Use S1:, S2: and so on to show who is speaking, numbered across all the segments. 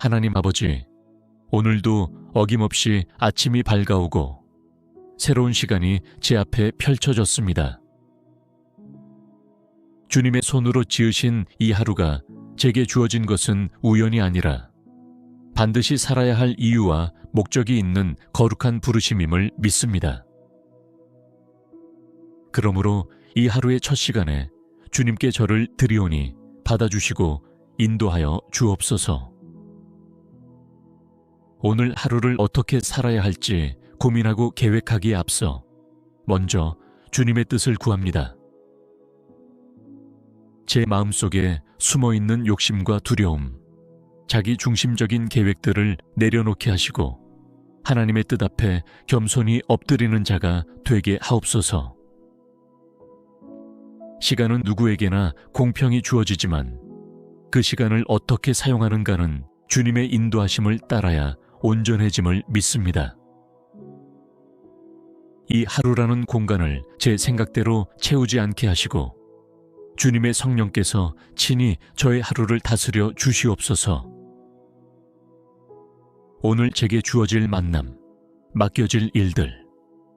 S1: 하나님 아버지, 오늘도 어김없이 아침이 밝아오고 새로운 시간이 제 앞에 펼쳐졌습니다. 주님의 손으로 지으신 이 하루가 제게 주어진 것은 우연이 아니라 반드시 살아야 할 이유와 목적이 있는 거룩한 부르심임을 믿습니다. 그러므로 이 하루의 첫 시간에 주님께 저를 드리오니 받아주시고 인도하여 주옵소서. 오늘 하루를 어떻게 살아야 할지 고민하고 계획하기에 앞서 먼저 주님의 뜻을 구합니다. 제 마음속에 숨어있는 욕심과 두려움, 자기 중심적인 계획들을 내려놓게 하시고 하나님의 뜻 앞에 겸손히 엎드리는 자가 되게 하옵소서. 시간은 누구에게나 공평히 주어지지만 그 시간을 어떻게 사용하는가는 주님의 인도하심을 따라야 온전해짐을 믿습니다. 이 하루라는 공간을 제 생각대로 채우지 않게 하시고 주님의 성령께서 친히 저의 하루를 다스려 주시옵소서. 오늘 제게 주어질 만남, 맡겨질 일들,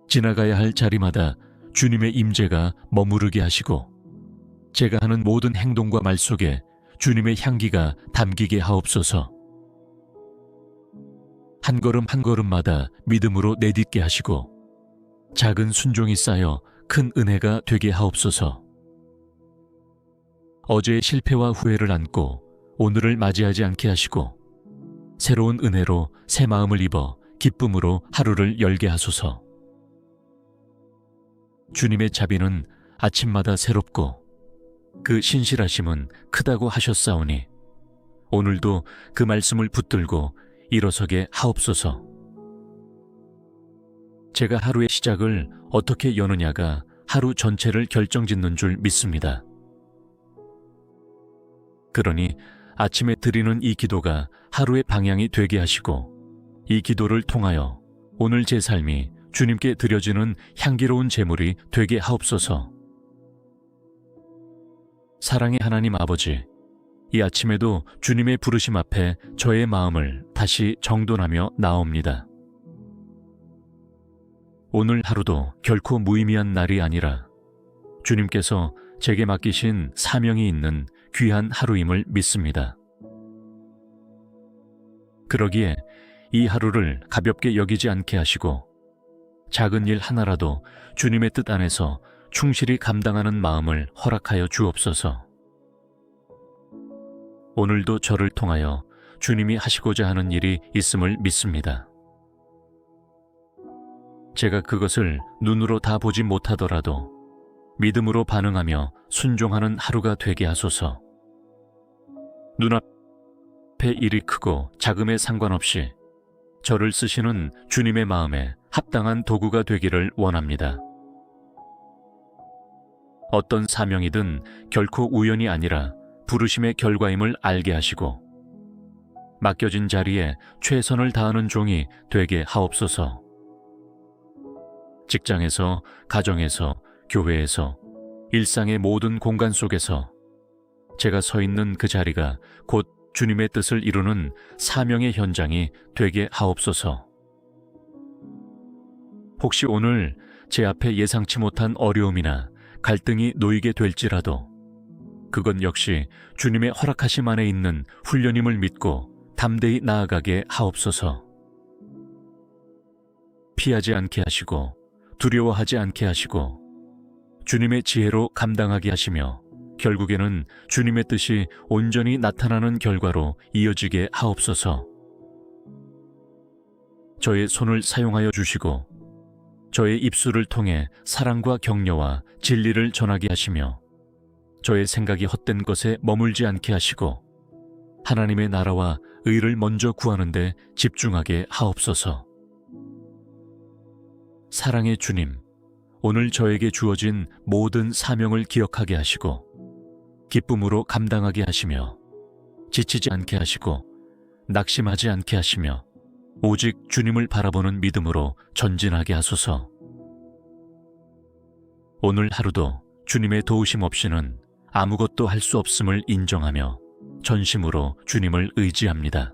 S1: 지나가야 할 자리마다 주님의 임재가 머무르게 하시고 제가 하는 모든 행동과 말 속에 주님의 향기가 담기게 하옵소서. 한 걸음 한 걸음마다 믿음으로 내딛게 하시고 작은 순종이 쌓여 큰 은혜가 되게 하옵소서. 어제의 실패와 후회를 안고 오늘을 맞이하지 않게 하시고 새로운 은혜로 새 마음을 입어 기쁨으로 하루를 열게 하소서. 주님의 자비는 아침마다 새롭고 그 신실하심은 크다고 하셨사오니 오늘도 그 말씀을 붙들고 일어서게 하옵소서. 제가 하루의 시작을 어떻게 여느냐가 하루 전체를 결정짓는 줄 믿습니다. 그러니 아침에 드리는 이 기도가 하루의 방향이 되게 하시고 이 기도를 통하여 오늘 제 삶이 주님께 드려지는 향기로운 제물이 되게 하옵소서. 사랑의 하나님 아버지, 이 아침에도 주님의 부르심 앞에 저의 마음을 다시 정돈하며 나옵니다. 오늘 하루도 결코 무의미한 날이 아니라 주님께서 제게 맡기신 사명이 있는 귀한 하루임을 믿습니다. 그러기에 이 하루를 가볍게 여기지 않게 하시고 작은 일 하나라도 주님의 뜻 안에서 충실히 감당하는 마음을 허락하여 주옵소서. 오늘도 저를 통하여 주님이 하시고자 하는 일이 있음을 믿습니다. 제가 그것을 눈으로 다 보지 못하더라도 믿음으로 반응하며 순종하는 하루가 되게 하소서. 눈앞의 일이 크고 작음에 상관없이 저를 쓰시는 주님의 마음에 합당한 도구가 되기를 원합니다. 어떤 사명이든 결코 우연이 아니라 부르심의 결과임을 알게 하시고 맡겨진 자리에 최선을 다하는 종이 되게 하옵소서. 직장에서, 가정에서, 교회에서, 일상의 모든 공간 속에서 제가 서 있는 그 자리가 곧 주님의 뜻을 이루는 사명의 현장이 되게 하옵소서. 혹시 오늘 제 앞에 예상치 못한 어려움이나 갈등이 놓이게 될지라도 그건 역시 주님의 허락하심 안에 있는 훈련임을 믿고 담대히 나아가게 하옵소서. 피하지 않게 하시고 두려워하지 않게 하시고 주님의 지혜로 감당하게 하시며 결국에는 주님의 뜻이 온전히 나타나는 결과로 이어지게 하옵소서. 저의 손을 사용하여 주시고 저의 입술을 통해 사랑과 격려와 진리를 전하게 하시며 저의 생각이 헛된 것에 머물지 않게 하시고 하나님의 나라와 의를 먼저 구하는 데 집중하게 하옵소서. 사랑의 주님, 오늘 저에게 주어진 모든 사명을 기억하게 하시고 기쁨으로 감당하게 하시며 지치지 않게 하시고 낙심하지 않게 하시며 오직 주님을 바라보는 믿음으로 전진하게 하소서. 오늘 하루도 주님의 도우심 없이는 아무것도 할 수 없음을 인정하며 전심으로 주님을 의지합니다.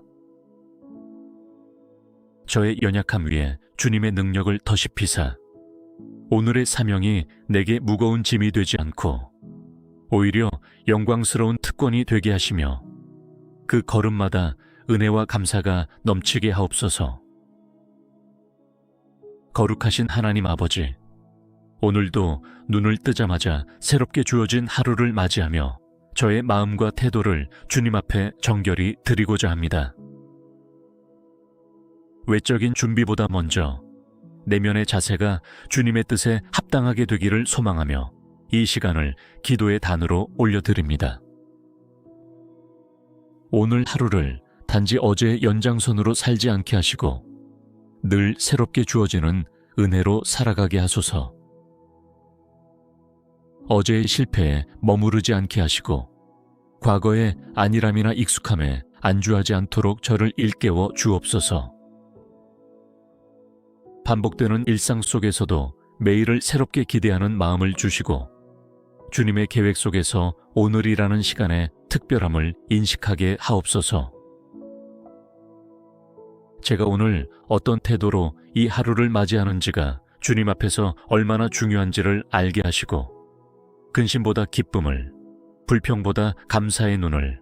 S1: 저의 연약함 위에 주님의 능력을 더십히사 오늘의 사명이 내게 무거운 짐이 되지 않고 오히려 영광스러운 특권이 되게 하시며 그 걸음마다 은혜와 감사가 넘치게 하옵소서. 거룩하신 하나님 아버지, 오늘도 눈을 뜨자마자 새롭게 주어진 하루를 맞이하며 저의 마음과 태도를 주님 앞에 정결히 드리고자 합니다. 외적인 준비보다 먼저 내면의 자세가 주님의 뜻에 합당하게 되기를 소망하며 이 시간을 기도의 단으로 올려드립니다. 오늘 하루를 단지 어제의 연장선으로 살지 않게 하시고 늘 새롭게 주어지는 은혜로 살아가게 하소서. 어제의 실패에 머무르지 않게 하시고 과거의 안일함이나 익숙함에 안주하지 않도록 저를 일깨워 주옵소서. 반복되는 일상 속에서도 매일을 새롭게 기대하는 마음을 주시고 주님의 계획 속에서 오늘이라는 시간의 특별함을 인식하게 하옵소서. 제가 오늘 어떤 태도로 이 하루를 맞이하는지가 주님 앞에서 얼마나 중요한지를 알게 하시고 근심보다 기쁨을, 불평보다 감사의 눈을,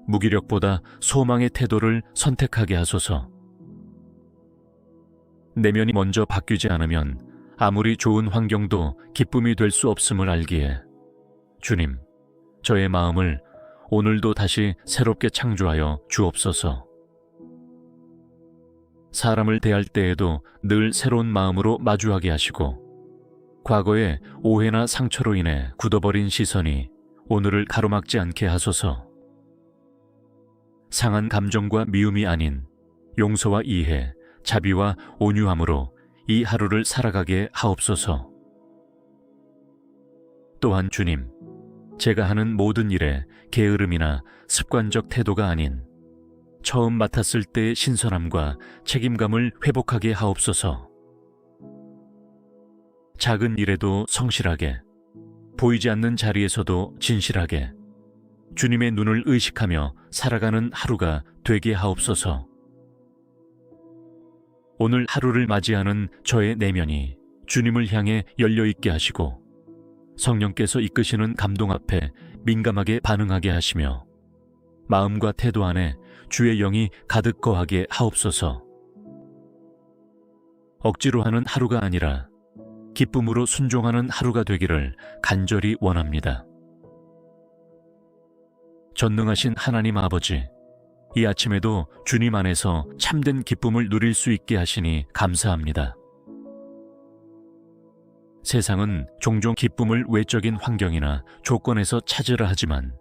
S1: 무기력보다 소망의 태도를 선택하게 하소서. 내면이 먼저 바뀌지 않으면 아무리 좋은 환경도 기쁨이 될 수 없음을 알기에 주님, 저의 마음을 오늘도 다시 새롭게 창조하여 주옵소서. 사람을 대할 때에도 늘 새로운 마음으로 마주하게 하시고 과거의 오해나 상처로 인해 굳어버린 시선이 오늘을 가로막지 않게 하소서. 상한 감정과 미움이 아닌 용서와 이해, 자비와 온유함으로 이 하루를 살아가게 하옵소서. 또한 주님, 제가 하는 모든 일에 게으름이나 습관적 태도가 아닌 처음 맡았을 때의 신선함과 책임감을 회복하게 하옵소서. 작은 일에도 성실하게, 보이지 않는 자리에서도 진실하게 주님의 눈을 의식하며 살아가는 하루가 되게 하옵소서. 오늘 하루를 맞이하는 저의 내면이 주님을 향해 열려있게 하시고 성령께서 이끄시는 감동 앞에 민감하게 반응하게 하시며 마음과 태도 안에 주의 영이 가득 거하게 하옵소서. 억지로 하는 하루가 아니라 기쁨으로 순종하는 하루가 되기를 간절히 원합니다. 전능하신 하나님 아버지, 이 아침에도 주님 안에서 참된 기쁨을 누릴 수 있게 하시니 감사합니다. 세상은 종종 기쁨을 외적인 환경이나 조건에서 찾으라 하지만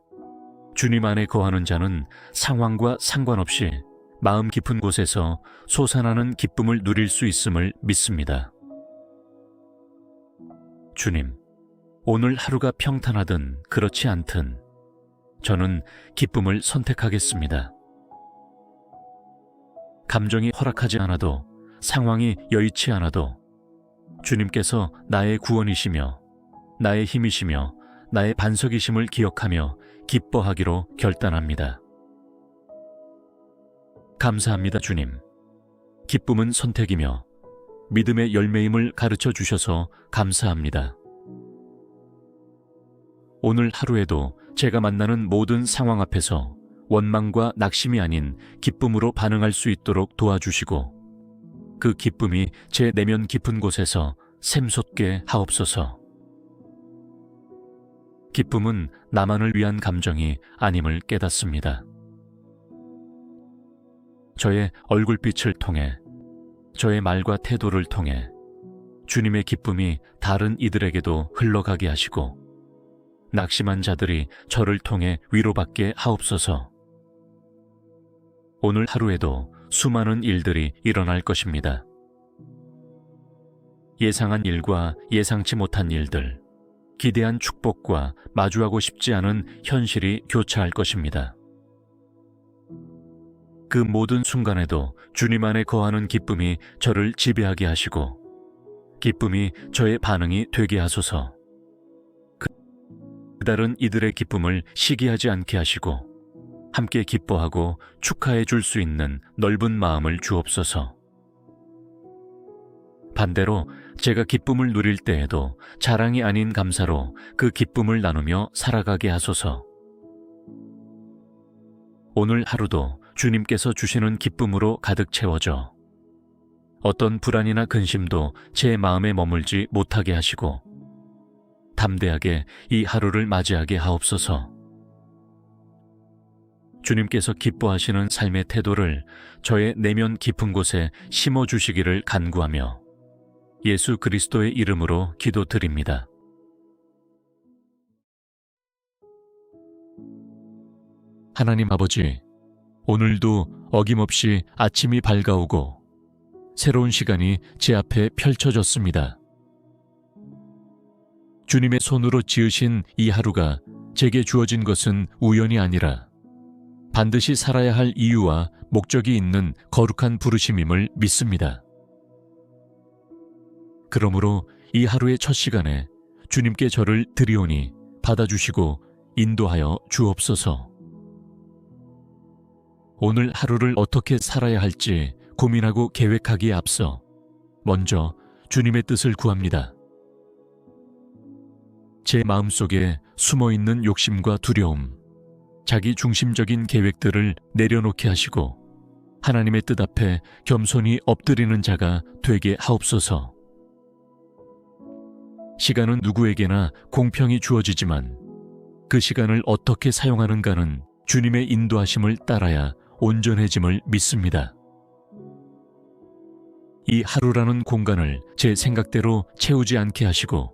S1: 주님 안에 거하는 자는 상황과 상관없이 마음 깊은 곳에서 솟아나는 기쁨을 누릴 수 있음을 믿습니다. 주님, 오늘 하루가 평탄하든 그렇지 않든 저는 기쁨을 선택하겠습니다. 감정이 허락하지 않아도, 상황이 여의치 않아도 주님께서 나의 구원이시며 나의 힘이시며 나의 반석이심을 기억하며 기뻐하기로 결단합니다. 감사합니다, 주님. 기쁨은 선택이며 믿음의 열매임을 가르쳐 주셔서 감사합니다. 오늘 하루에도 제가 만나는 모든 상황 앞에서 원망과 낙심이 아닌 기쁨으로 반응할 수 있도록 도와주시고 그 기쁨이 제 내면 깊은 곳에서 샘솟게 하옵소서. 기쁨은 나만을 위한 감정이 아님을 깨닫습니다. 저의 얼굴빛을 통해, 저의 말과 태도를 통해 주님의 기쁨이 다른 이들에게도 흘러가게 하시고 낙심한 자들이 저를 통해 위로받게 하옵소서. 오늘 하루에도 수많은 일들이 일어날 것입니다. 예상한 일과 예상치 못한 일들, 기대한 축복과 마주하고 싶지 않은 현실이 교차할 것입니다. 그 모든 순간에도 주님 안에 거하는 기쁨이 저를 지배하게 하시고 기쁨이 저의 반응이 되게 하소서. 다른 이들의 기쁨을 시기하지 않게 하시고 함께 기뻐하고 축하해 줄 수 있는 넓은 마음을 주옵소서. 반대로 제가 기쁨을 누릴 때에도 자랑이 아닌 감사로 그 기쁨을 나누며 살아가게 하소서. 오늘 하루도 주님께서 주시는 기쁨으로 가득 채워져 어떤 불안이나 근심도 제 마음에 머물지 못하게 하시고 담대하게 이 하루를 맞이하게 하옵소서. 주님께서 기뻐하시는 삶의 태도를 저의 내면 깊은 곳에 심어주시기를 간구하며 예수 그리스도의 이름으로 기도드립니다. 하나님 아버지, 오늘도 어김없이 아침이 밝아오고 새로운 시간이 제 앞에 펼쳐졌습니다. 주님의 손으로 지으신 이 하루가 제게 주어진 것은 우연이 아니라 반드시 살아야 할 이유와 목적이 있는 거룩한 부르심임을 믿습니다. 그러므로 이 하루의 첫 시간에 주님께 저를 드리오니 받아주시고 인도하여 주옵소서. 오늘 하루를 어떻게 살아야 할지 고민하고 계획하기에 앞서 먼저 주님의 뜻을 구합니다. 제 마음속에 숨어있는 욕심과 두려움, 자기 중심적인 계획들을 내려놓게 하시고 하나님의 뜻 앞에 겸손히 엎드리는 자가 되게 하옵소서. 시간은 누구에게나 공평히 주어지지만 그 시간을 어떻게 사용하는가는 주님의 인도하심을 따라야 온전해짐을 믿습니다. 이 하루라는 공간을 제 생각대로 채우지 않게 하시고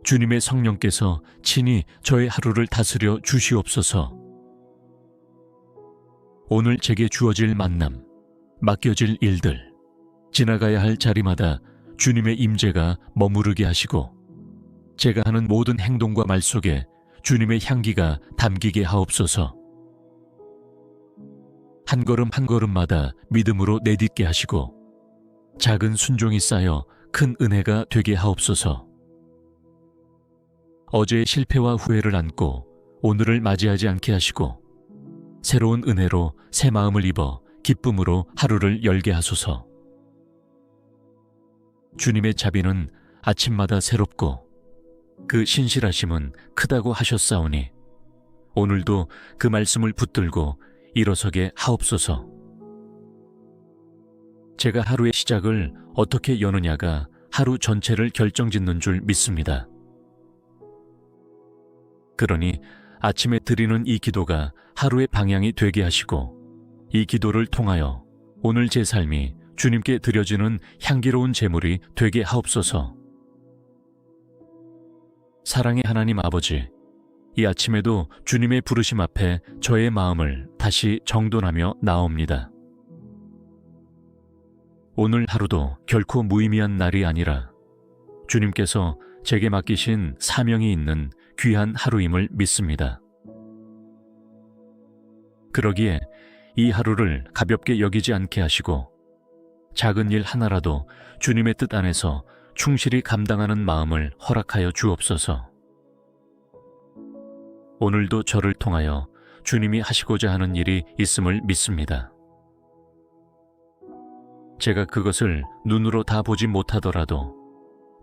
S1: 주님의 성령께서 친히 저의 하루를 다스려 주시옵소서. 오늘 제게 주어질 만남, 맡겨질 일들, 지나가야 할 자리마다 주님의 임재가 머무르게 하시고 제가 하는 모든 행동과 말 속에 주님의 향기가 담기게 하옵소서. 한 걸음 한 걸음마다 믿음으로 내딛게 하시고 작은 순종이 쌓여 큰 은혜가 되게 하옵소서. 어제의 실패와 후회를 안고 오늘을 맞이하지 않게 하시고 새로운 은혜로 새 마음을 입어 기쁨으로 하루를 열게 하소서. 주님의 자비는 아침마다 새롭고 그 신실하심은 크다고 하셨사오니 오늘도 그 말씀을 붙들고 일어서게 하옵소서. 제가 하루의 시작을 어떻게 여느냐가 하루 전체를 결정짓는 줄 믿습니다. 그러니 아침에 드리는 이 기도가 하루의 방향이 되게 하시고 이 기도를 통하여 오늘 제 삶이 주님께 드려지는 향기로운 제물이 되게 하옵소서. 사랑의 하나님 아버지, 이 아침에도 주님의 부르심 앞에 저의 마음을 다시 정돈하며 나옵니다. 오늘 하루도 결코 무의미한 날이 아니라 주님께서 제게 맡기신 사명이 있는 귀한 하루임을 믿습니다. 그러기에 이 하루를 가볍게 여기지 않게 하시고 작은 일 하나라도 주님의 뜻 안에서 충실히 감당하는 마음을 허락하여 주옵소서. 오늘도 저를 통하여 주님이 하시고자 하는 일이 있음을 믿습니다. 제가 그것을 눈으로 다 보지 못하더라도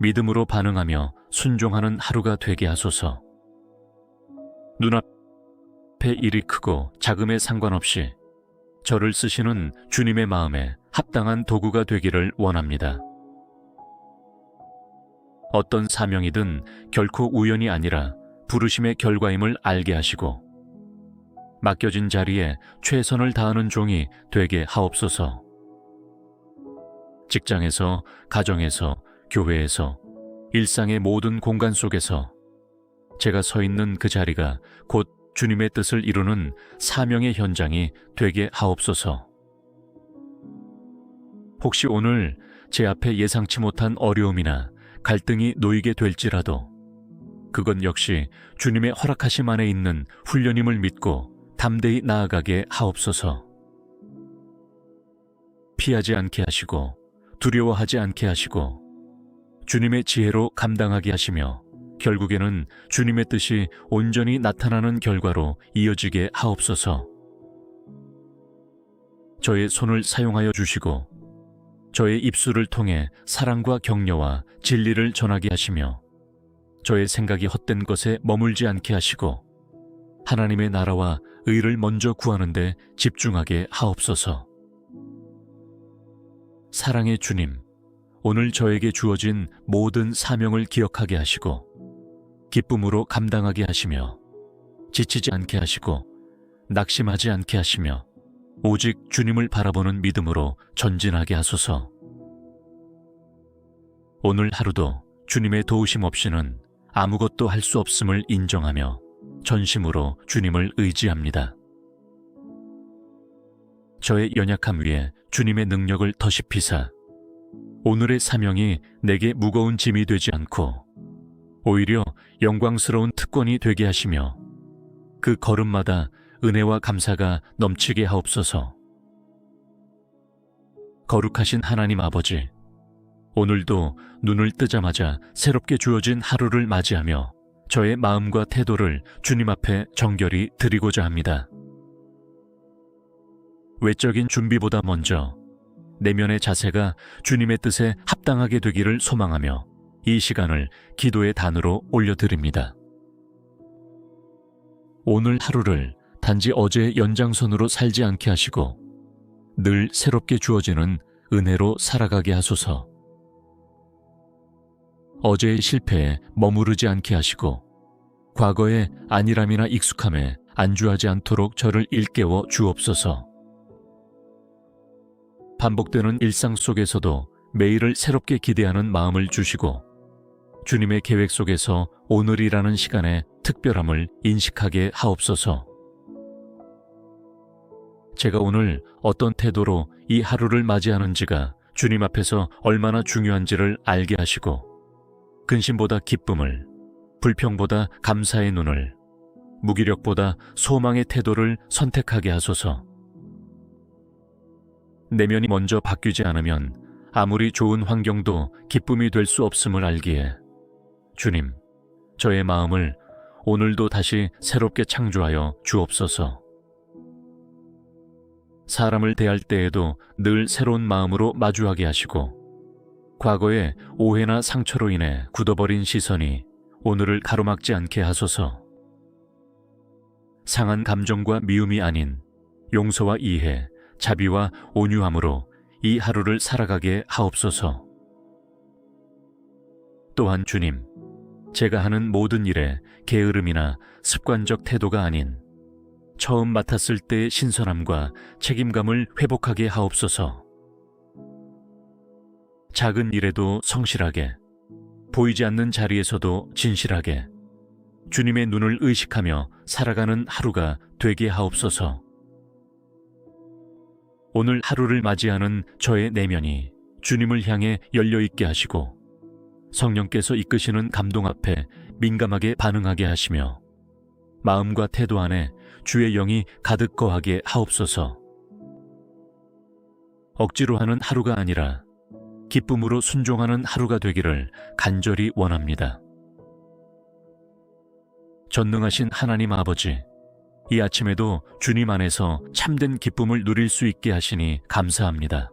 S1: 믿음으로 반응하며 순종하는 하루가 되게 하소서. 눈앞의 일이 크고 작음에 상관없이 저를 쓰시는 주님의 마음에 합당한 도구가 되기를 원합니다. 어떤 사명이든 결코 우연이 아니라 부르심의 결과임을 알게 하시고 맡겨진 자리에 최선을 다하는 종이 되게 하옵소서. 직장에서, 가정에서, 교회에서, 일상의 모든 공간 속에서 제가 서 있는 그 자리가 곧 주님의 뜻을 이루는 사명의 현장이 되게 하옵소서. 혹시 오늘 제 앞에 예상치 못한 어려움이나 갈등이 놓이게 될지라도 그건 역시 주님의 허락하심 안에 있는 훈련임을 믿고 담대히 나아가게 하옵소서. 피하지 않게 하시고 두려워하지 않게 하시고 주님의 지혜로 감당하게 하시며 결국에는 주님의 뜻이 온전히 나타나는 결과로 이어지게 하옵소서. 저의 손을 사용하여 주시고 저의 입술을 통해 사랑과 격려와 진리를 전하게 하시며 저의 생각이 헛된 것에 머물지 않게 하시고 하나님의 나라와 의를 먼저 구하는 데 집중하게 하옵소서. 사랑의 주님, 오늘 저에게 주어진 모든 사명을 기억하게 하시고 기쁨으로 감당하게 하시며 지치지 않게 하시고 낙심하지 않게 하시며 오직 주님을 바라보는 믿음으로 전진하게 하소서. 오늘 하루도 주님의 도우심 없이는 아무것도 할 수 없음을 인정하며 전심으로 주님을 의지합니다. 저의 연약함 위에 주님의 능력을 더십히사 오늘의 사명이 내게 무거운 짐이 되지 않고 오히려 영광스러운 특권이 되게 하시며 그 걸음마다 은혜와 감사가 넘치게 하옵소서. 거룩하신 하나님 아버지, 오늘도 눈을 뜨자마자 새롭게 주어진 하루를 맞이하며 저의 마음과 태도를 주님 앞에 정결히 드리고자 합니다. 외적인 준비보다 먼저 내면의 자세가 주님의 뜻에 합당하게 되기를 소망하며 이 시간을 기도의 단으로 올려드립니다. 오늘 하루를 단지 어제의 연장선으로 살지 않게 하시고 늘 새롭게 주어지는 은혜로 살아가게 하소서. 어제의 실패에 머무르지 않게 하시고 과거의 안일함이나 익숙함에 안주하지 않도록 저를 일깨워 주옵소서. 반복되는 일상 속에서도 매일을 새롭게 기대하는 마음을 주시고 주님의 계획 속에서 오늘이라는 시간의 특별함을 인식하게 하옵소서. 제가 오늘 어떤 태도로 이 하루를 맞이하는지가 주님 앞에서 얼마나 중요한지를 알게 하시고 근심보다 기쁨을, 불평보다 감사의 눈을, 무기력보다 소망의 태도를 선택하게 하소서. 내면이 먼저 바뀌지 않으면 아무리 좋은 환경도 기쁨이 될 수 없음을 알기에 주님, 저의 마음을 오늘도 다시 새롭게 창조하여 주옵소서. 사람을 대할 때에도 늘 새로운 마음으로 마주하게 하시고 과거의 오해나 상처로 인해 굳어버린 시선이 오늘을 가로막지 않게 하소서. 상한 감정과 미움이 아닌 용서와 이해, 자비와 온유함으로 이 하루를 살아가게 하옵소서. 또한 주님, 제가 하는 모든 일에 게으름이나 습관적 태도가 아닌 처음 맡았을 때의 신선함과 책임감을 회복하게 하옵소서. 작은 일에도 성실하게, 보이지 않는 자리에서도 진실하게 주님의 눈을 의식하며 살아가는 하루가 되게 하옵소서. 오늘 하루를 맞이하는 저의 내면이 주님을 향해 열려있게 하시고 성령께서 이끄시는 감동 앞에 민감하게 반응하게 하시며 마음과 태도 안에 주의 영이 가득 거하게 하옵소서. 억지로 하는 하루가 아니라 기쁨으로 순종하는 하루가 되기를 간절히 원합니다. 전능하신 하나님 아버지, 이 아침에도 주님 안에서 참된 기쁨을 누릴 수 있게 하시니 감사합니다.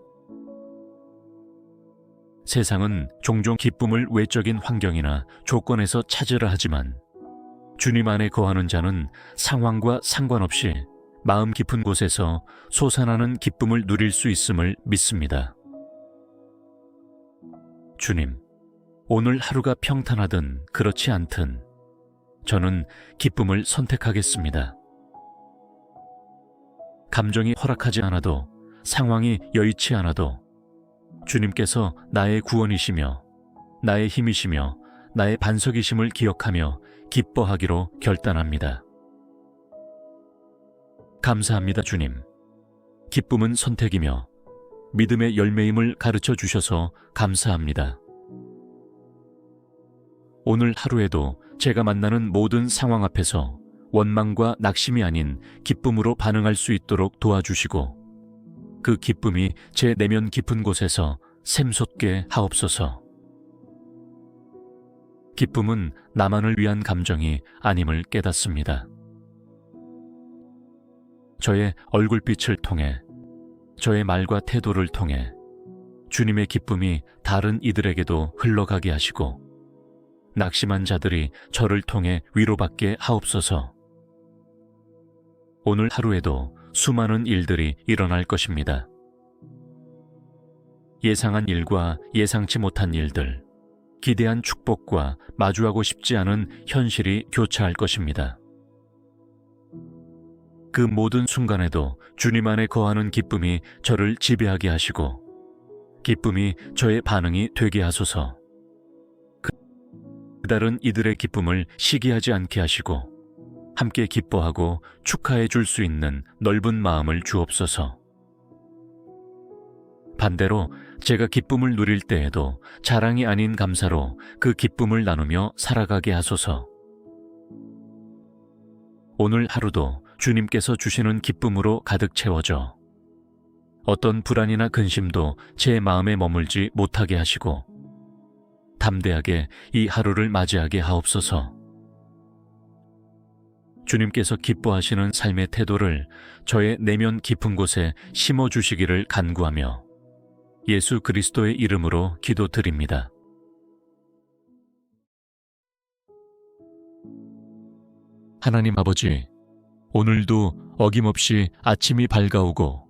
S1: 세상은 종종 기쁨을 외적인 환경이나 조건에서 찾으라 하지만 주님 안에 거하는 자는 상황과 상관없이 마음 깊은 곳에서 솟아나는 기쁨을 누릴 수 있음을 믿습니다. 주님, 오늘 하루가 평탄하든 그렇지 않든 저는 기쁨을 선택하겠습니다. 감정이 허락하지 않아도, 상황이 여의치 않아도 주님께서 나의 구원이시며 나의 힘이시며 나의 반석이심을 기억하며 기뻐하기로 결단합니다. 감사합니다, 주님. 기쁨은 선택이며 믿음의 열매임을 가르쳐 주셔서 감사합니다. 오늘 하루에도 제가 만나는 모든 상황 앞에서 원망과 낙심이 아닌 기쁨으로 반응할 수 있도록 도와주시고 그 기쁨이 제 내면 깊은 곳에서 샘솟게 하옵소서. 기쁨은 나만을 위한 감정이 아님을 깨닫습니다. 저의 얼굴빛을 통해, 저의 말과 태도를 통해 주님의 기쁨이 다른 이들에게도 흘러가게 하시고 낙심한 자들이 저를 통해 위로받게 하옵소서. 오늘 하루에도 수많은 일들이 일어날 것입니다. 예상한 일과 예상치 못한 일들, 기대한 축복과 마주하고 싶지 않은 현실이 교차할 것입니다. 그 모든 순간에도 주님 안에 거하는 기쁨이 저를 지배하게 하시고 기쁨이 저의 반응이 되게 하소서. 다른 이들의 기쁨을 시기하지 않게 하시고 함께 기뻐하고 축하해 줄 수 있는 넓은 마음을 주옵소서. 반대로 제가 기쁨을 누릴 때에도 자랑이 아닌 감사로 그 기쁨을 나누며 살아가게 하소서. 오늘 하루도 주님께서 주시는 기쁨으로 가득 채워져 어떤 불안이나 근심도 제 마음에 머물지 못하게 하시고 담대하게 이 하루를 맞이하게 하옵소서. 주님께서 기뻐하시는 삶의 태도를 저의 내면 깊은 곳에 심어주시기를 간구하며 예수 그리스도의 이름으로 기도드립니다. 하나님 아버지, 오늘도 어김없이 아침이 밝아오고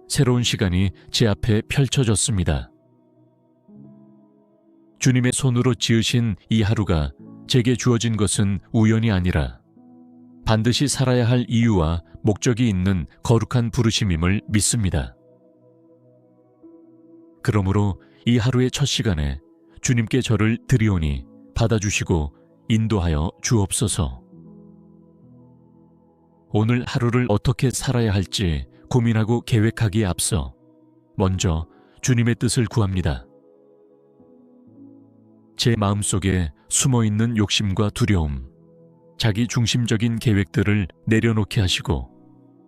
S1: 새로운 시간이 제 앞에 펼쳐졌습니다. 주님의 손으로 지으신 이 하루가 제게 주어진 것은 우연이 아니라 반드시 살아야 할 이유와 목적이 있는 거룩한 부르심임을 믿습니다. 그러므로 이 하루의 첫 시간에 주님께 저를 드리오니 받아주시고 인도하여 주옵소서. 오늘 하루를 어떻게 살아야 할지 고민하고 계획하기에 앞서 먼저 주님의 뜻을 구합니다. 제 마음속에 숨어있는 욕심과 두려움, 자기 중심적인 계획들을 내려놓게 하시고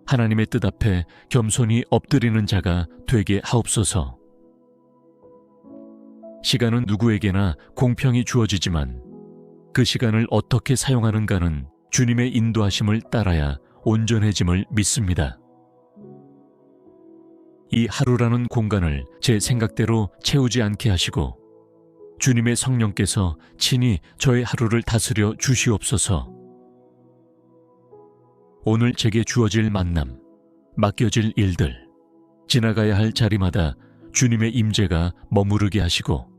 S1: 하나님의 뜻 앞에 겸손히 엎드리는 자가 되게 하옵소서. 시간은 누구에게나 공평히 주어지지만 그 시간을 어떻게 사용하는가는 주님의 인도하심을 따라야 온전해짐을 믿습니다. 이 하루라는 공간을 제 생각대로 채우지 않게 하시고 주님의 성령께서 친히 저의 하루를 다스려 주시옵소서. 오늘 제게 주어질 만남, 맡겨질 일들, 지나가야 할 자리마다 주님의 임재가 머무르게 하시고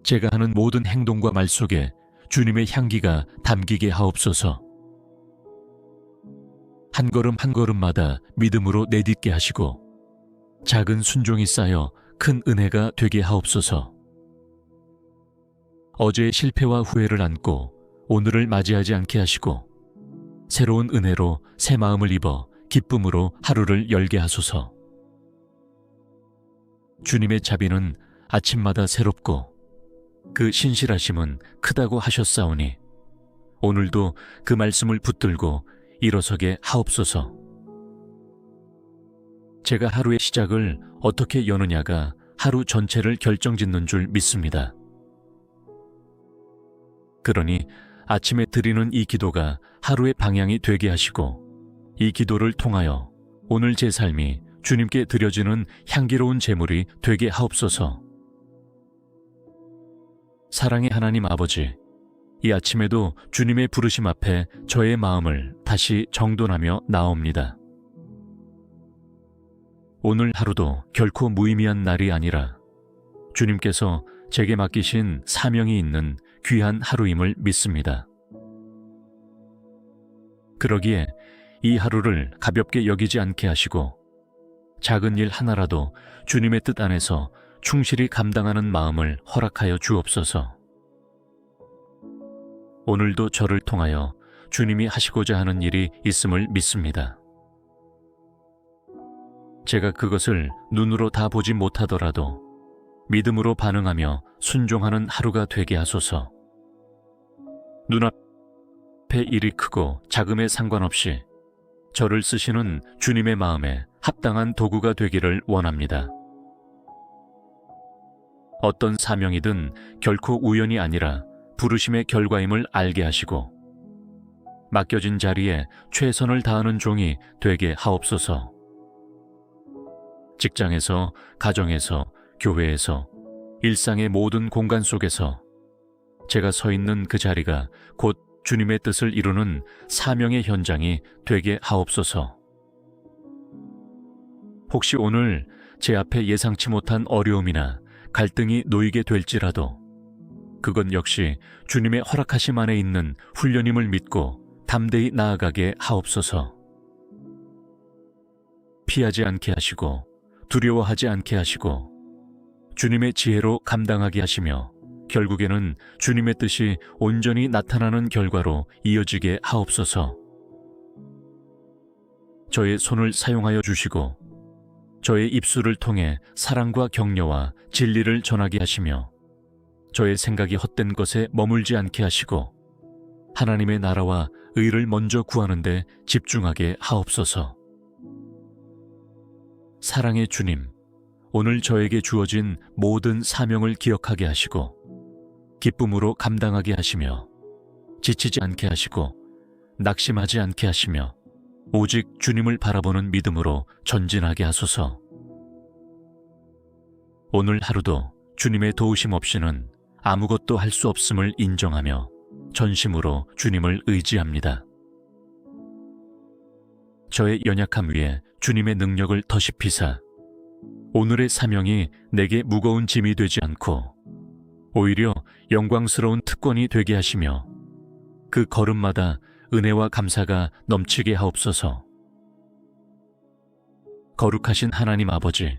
S1: 제가 하는 모든 행동과 말 속에 주님의 향기가 담기게 하옵소서. 한 걸음 한 걸음마다 믿음으로 내딛게 하시고 작은 순종이 쌓여 큰 은혜가 되게 하옵소서. 어제의 실패와 후회를 안고 오늘을 맞이하지 않게 하시고 새로운 은혜로 새 마음을 입어 기쁨으로 하루를 열게 하소서. 주님의 자비는 아침마다 새롭고 그 신실하심은 크다고 하셨사오니 오늘도 그 말씀을 붙들고 일어서게 하옵소서. 제가 하루의 시작을 어떻게 여느냐가 하루 전체를 결정짓는 줄 믿습니다. 그러니 아침에 드리는 이 기도가 하루의 방향이 되게 하시고 이 기도를 통하여 오늘 제 삶이 주님께 드려지는 향기로운 제물이 되게 하옵소서. 사랑의 하나님 아버지, 이 아침에도 주님의 부르심 앞에 저의 마음을 다시 정돈하며 나옵니다. 오늘 하루도 결코 무의미한 날이 아니라 주님께서 제게 맡기신 사명이 있는 귀한 하루임을 믿습니다. 그러기에 이 하루를 가볍게 여기지 않게 하시고 작은 일 하나라도 주님의 뜻 안에서 충실히 감당하는 마음을 허락하여 주옵소서. 오늘도 저를 통하여 주님이 하시고자 하는 일이 있음을 믿습니다. 제가 그것을 눈으로 다 보지 못하더라도 믿음으로 반응하며 순종하는 하루가 되게 하소서. 눈앞에 일이 크고 작음에 상관없이 저를 쓰시는 주님의 마음에 합당한 도구가 되기를 원합니다. 어떤 사명이든 결코 우연이 아니라 부르심의 결과임을 알게 하시고 맡겨진 자리에 최선을 다하는 종이 되게 하옵소서. 직장에서, 가정에서, 교회에서, 일상의 모든 공간 속에서 제가 서 있는 그 자리가 곧 주님의 뜻을 이루는 사명의 현장이 되게 하옵소서. 혹시 오늘 제 앞에 예상치 못한 어려움이나 갈등이 놓이게 될지라도 그건 역시 주님의 허락하심 안에 있는 훈련임을 믿고 담대히 나아가게 하옵소서. 피하지 않게 하시고 두려워하지 않게 하시고 주님의 지혜로 감당하게 하시며 결국에는 주님의 뜻이 온전히 나타나는 결과로 이어지게 하옵소서. 저의 손을 사용하여 주시고 저의 입술을 통해 사랑과 격려와 진리를 전하게 하시며 저의 생각이 헛된 것에 머물지 않게 하시고 하나님의 나라와 의를 먼저 구하는 데 집중하게 하옵소서. 사랑의 주님, 오늘 저에게 주어진 모든 사명을 기억하게 하시고 기쁨으로 감당하게 하시며 지치지 않게 하시고 낙심하지 않게 하시며 오직 주님을 바라보는 믿음으로 전진하게 하소서. 오늘 하루도 주님의 도우심 없이는 아무것도 할 수 없음을 인정하며 전심으로 주님을 의지합니다. 저의 연약함 위에 주님의 능력을 더십히사 오늘의 사명이 내게 무거운 짐이 되지 않고 오히려 영광스러운 특권이 되게 하시며 그 걸음마다 은혜와 감사가 넘치게 하옵소서. 거룩하신 하나님 아버지,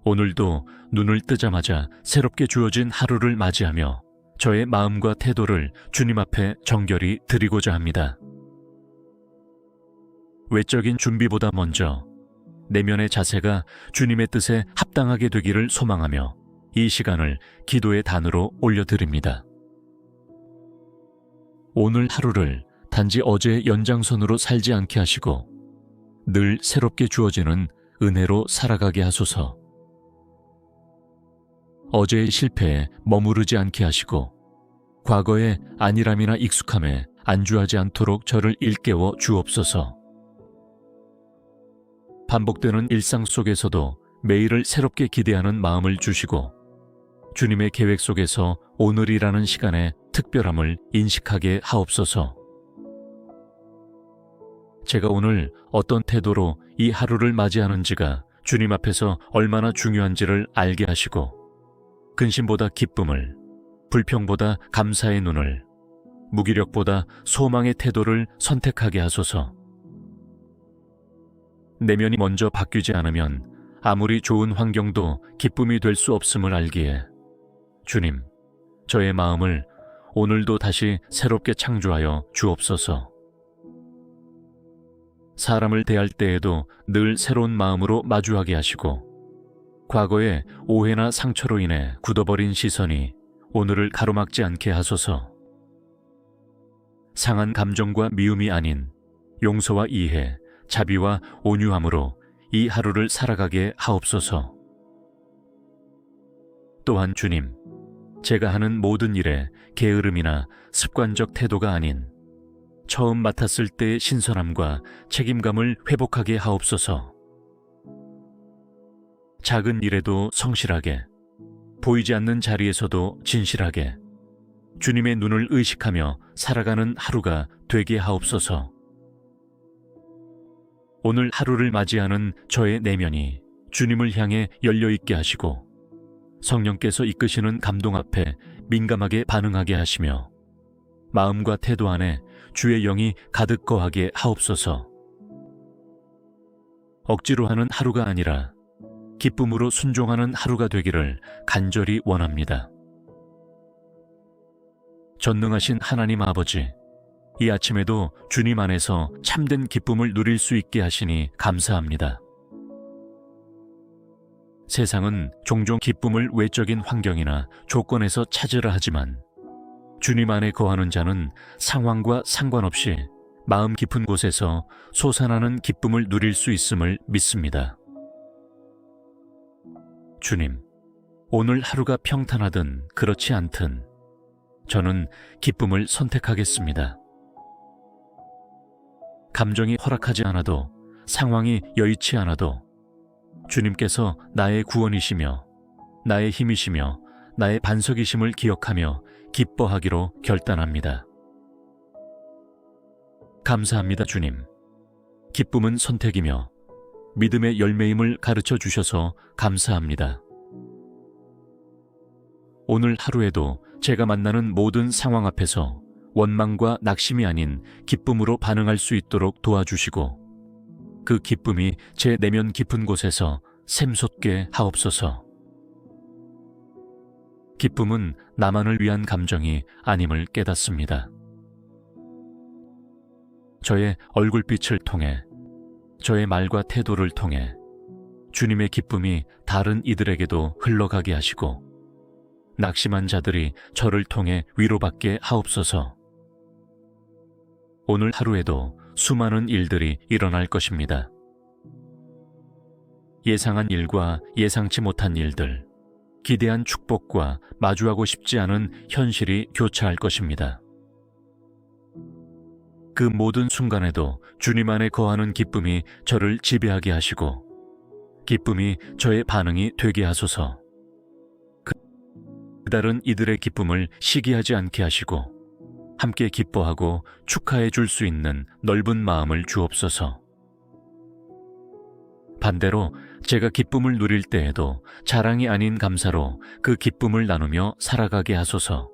S1: 오늘도 눈을 뜨자마자 새롭게 주어진 하루를 맞이하며 저의 마음과 태도를 주님 앞에 정결히 드리고자 합니다. 외적인 준비보다 먼저 내면의 자세가 주님의 뜻에 합당하게 되기를 소망하며 이 시간을 기도의 단으로 올려드립니다. 오늘 하루를 단지 어제의 연장선으로 살지 않게 하시고 늘 새롭게 주어지는 은혜로 살아가게 하소서. 어제의 실패에 머무르지 않게 하시고 과거의 안일함이나 익숙함에 안주하지 않도록 저를 일깨워 주옵소서. 반복되는 일상 속에서도 매일을 새롭게 기대하는 마음을 주시고 주님의 계획 속에서 오늘이라는 시간의 특별함을 인식하게 하옵소서. 제가 오늘 어떤 태도로 이 하루를 맞이하는지가 주님 앞에서 얼마나 중요한지를 알게 하시고 근심보다 기쁨을, 불평보다 감사의 눈을, 무기력보다 소망의 태도를 선택하게 하소서. 내면이 먼저 바뀌지 않으면 아무리 좋은 환경도 기쁨이 될 수 없음을 알기에 주님, 저의 마음을 오늘도 다시 새롭게 창조하여 주옵소서. 사람을 대할 때에도 늘 새로운 마음으로 마주하게 하시고 과거의 오해나 상처로 인해 굳어버린 시선이 오늘을 가로막지 않게 하소서. 상한 감정과 미움이 아닌 용서와 이해, 자비와 온유함으로 이 하루를 살아가게 하옵소서. 또한 주님, 제가 하는 모든 일에 게으름이나 습관적 태도가 아닌 처음 맡았을 때의 신선함과 책임감을 회복하게 하옵소서. 작은 일에도 성실하게, 보이지 않는 자리에서도 진실하게 주님의 눈을 의식하며 살아가는 하루가 되게 하옵소서. 오늘 하루를 맞이하는 저의 내면이 주님을 향해 열려있게 하시고 성령께서 이끄시는 감동 앞에 민감하게 반응하게 하시며 마음과 태도 안에 주의 영이 가득 거하게 하옵소서. 억지로 하는 하루가 아니라 기쁨으로 순종하는 하루가 되기를 간절히 원합니다. 전능하신 하나님 아버지, 이 아침에도 주님 안에서 참된 기쁨을 누릴 수 있게 하시니 감사합니다. 세상은 종종 기쁨을 외적인 환경이나 조건에서 찾으라 하지만 주님 안에 거하는 자는 상황과 상관없이 마음 깊은 곳에서 솟아나는 기쁨을 누릴 수 있음을 믿습니다. 주님, 오늘 하루가 평탄하든 그렇지 않든 저는 기쁨을 선택하겠습니다. 감정이 허락하지 않아도, 상황이 여의치 않아도 주님께서 나의 구원이시며 나의 힘이시며 나의 반석이심을 기억하며 기뻐하기로 결단합니다. 감사합니다, 주님. 기쁨은 선택이며 믿음의 열매임을 가르쳐 주셔서 감사합니다. 오늘 하루에도 제가 만나는 모든 상황 앞에서 원망과 낙심이 아닌 기쁨으로 반응할 수 있도록 도와주시고 그 기쁨이 제 내면 깊은 곳에서 샘솟게 하옵소서. 기쁨은 나만을 위한 감정이 아님을 깨닫습니다. 저의 얼굴빛을 통해, 저의 말과 태도를 통해 주님의 기쁨이 다른 이들에게도 흘러가게 하시고 낙심한 자들이 저를 통해 위로받게 하옵소서. 오늘 하루에도 수많은 일들이 일어날 것입니다. 예상한 일과 예상치 못한 일들, 기대한 축복과 마주하고 싶지 않은 현실이 교차할 것입니다. 그 모든 순간에도 주님 안에 거하는 기쁨이 저를 지배하게 하시고 기쁨이 저의 반응이 되게 하소서. 다른 이들의 기쁨을 시기하지 않게 하시고 함께 기뻐하고 축하해 줄 수 있는 넓은 마음을 주옵소서. 반대로 제가 기쁨을 누릴 때에도 자랑이 아닌 감사로 그 기쁨을 나누며 살아가게 하소서.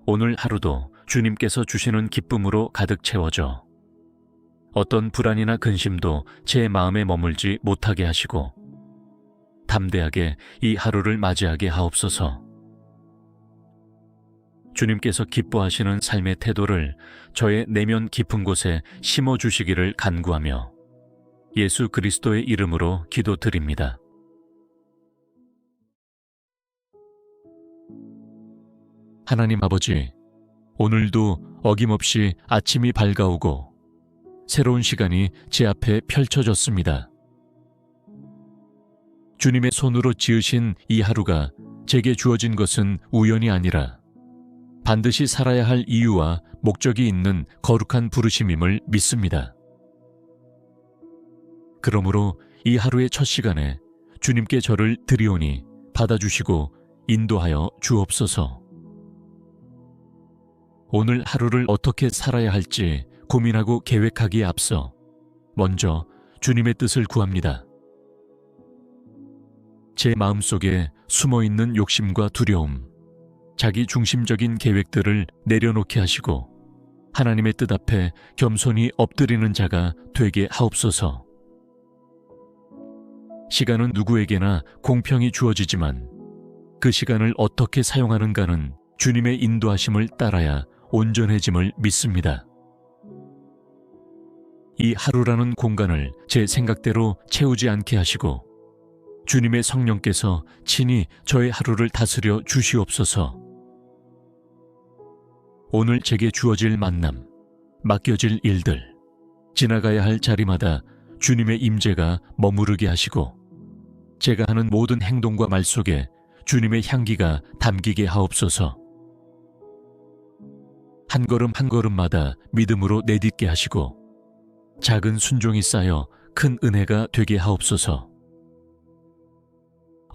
S1: 오늘 하루도 주님께서 주시는 기쁨으로 가득 채워져 어떤 불안이나 근심도 제 마음에 머물지 못하게 하시고 담대하게 이 하루를 맞이하게 하옵소서. 주님께서 기뻐하시는 삶의 태도를 저의 내면 깊은 곳에 심어주시기를 간구하며 예수 그리스도의 이름으로 기도드립니다. 하나님 아버지, 오늘도 어김없이 아침이 밝아오고 새로운 시간이 제 앞에 펼쳐졌습니다. 주님의 손으로 지으신 이 하루가 제게 주어진 것은 우연이 아니라 반드시 살아야 할 이유와 목적이 있는 거룩한 부르심임을 믿습니다. 그러므로 이 하루의 첫 시간에 주님께 저를 드리오니 받아주시고 인도하여 주옵소서. 오늘 하루를 어떻게 살아야 할지 고민하고 계획하기에 앞서 먼저 주님의 뜻을 구합니다. 제 마음속에 숨어있는 욕심과 두려움, 자기 중심적인 계획들을 내려놓게 하시고 하나님의 뜻 앞에 겸손히 엎드리는 자가 되게 하옵소서. 시간은 누구에게나 공평히 주어지지만 그 시간을 어떻게 사용하는가는 주님의 인도하심을 따라야 온전해짐을 믿습니다. 이 하루라는 공간을 제 생각대로 채우지 않게 하시고 주님의 성령께서 친히 저의 하루를 다스려 주시옵소서. 오늘 제게 주어질 만남, 맡겨질 일들, 지나가야 할 자리마다 주님의 임재가 머무르게 하시고 제가 하는 모든 행동과 말 속에 주님의 향기가 담기게 하옵소서. 한 걸음 한 걸음마다 믿음으로 내딛게 하시고 작은 순종이 쌓여 큰 은혜가 되게 하옵소서.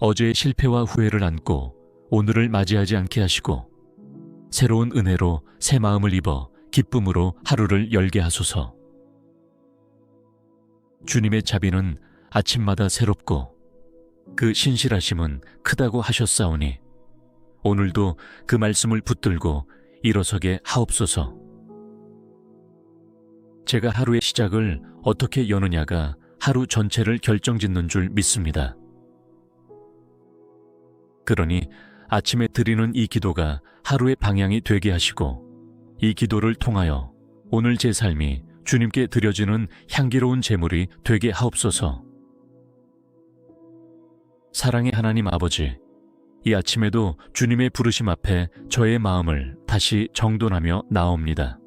S1: 어제의 실패와 후회를 안고 오늘을 맞이하지 않게 하시고 새로운 은혜로 새 마음을 입어 기쁨으로 하루를 열게 하소서. 주님의 자비는 아침마다 새롭고 그 신실하심은 크다고 하셨사오니 오늘도 그 말씀을 붙들고 일어서게 하옵소서. 제가 하루의 시작을 어떻게 여느냐가 하루 전체를 결정짓는 줄 믿습니다. 그러니 아침에 드리는 이 기도가 하루의 방향이 되게 하시고 이 기도를 통하여 오늘 제 삶이 주님께 드려지는 향기로운 제물이 되게 하옵소서. 사랑의 하나님 아버지, 이 아침에도 주님의 부르심 앞에 저의 마음을 다시 정돈하며 나옵니다.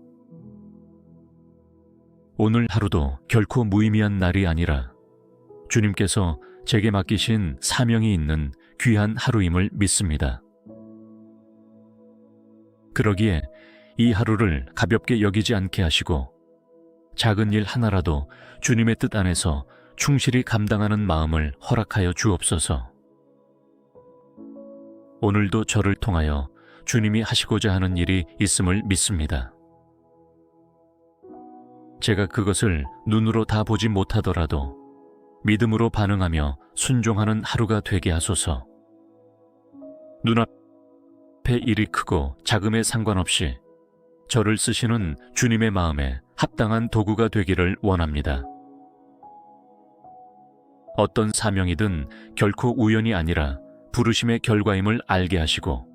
S1: 오늘 하루도 결코 무의미한 날이 아니라 주님께서 제게 맡기신 사명이 있는 귀한 하루임을 믿습니다. 그러기에 이 하루를 가볍게 여기지 않게 하시고 작은 일 하나라도 주님의 뜻 안에서 충실히 감당하는 마음을 허락하여 주옵소서. 오늘도 저를 통하여 주님이 하시고자 하는 일이 있음을 믿습니다. 제가 그것을 눈으로 다 보지 못하더라도 믿음으로 반응하며 순종하는 하루가 되게 하소서. 눈앞에 일이 크고 작음에 상관없이 저를 쓰시는 주님의 마음에 합당한 도구가 되기를 원합니다. 어떤 사명이든 결코 우연이 아니라 부르심의 결과임을 알게 하시고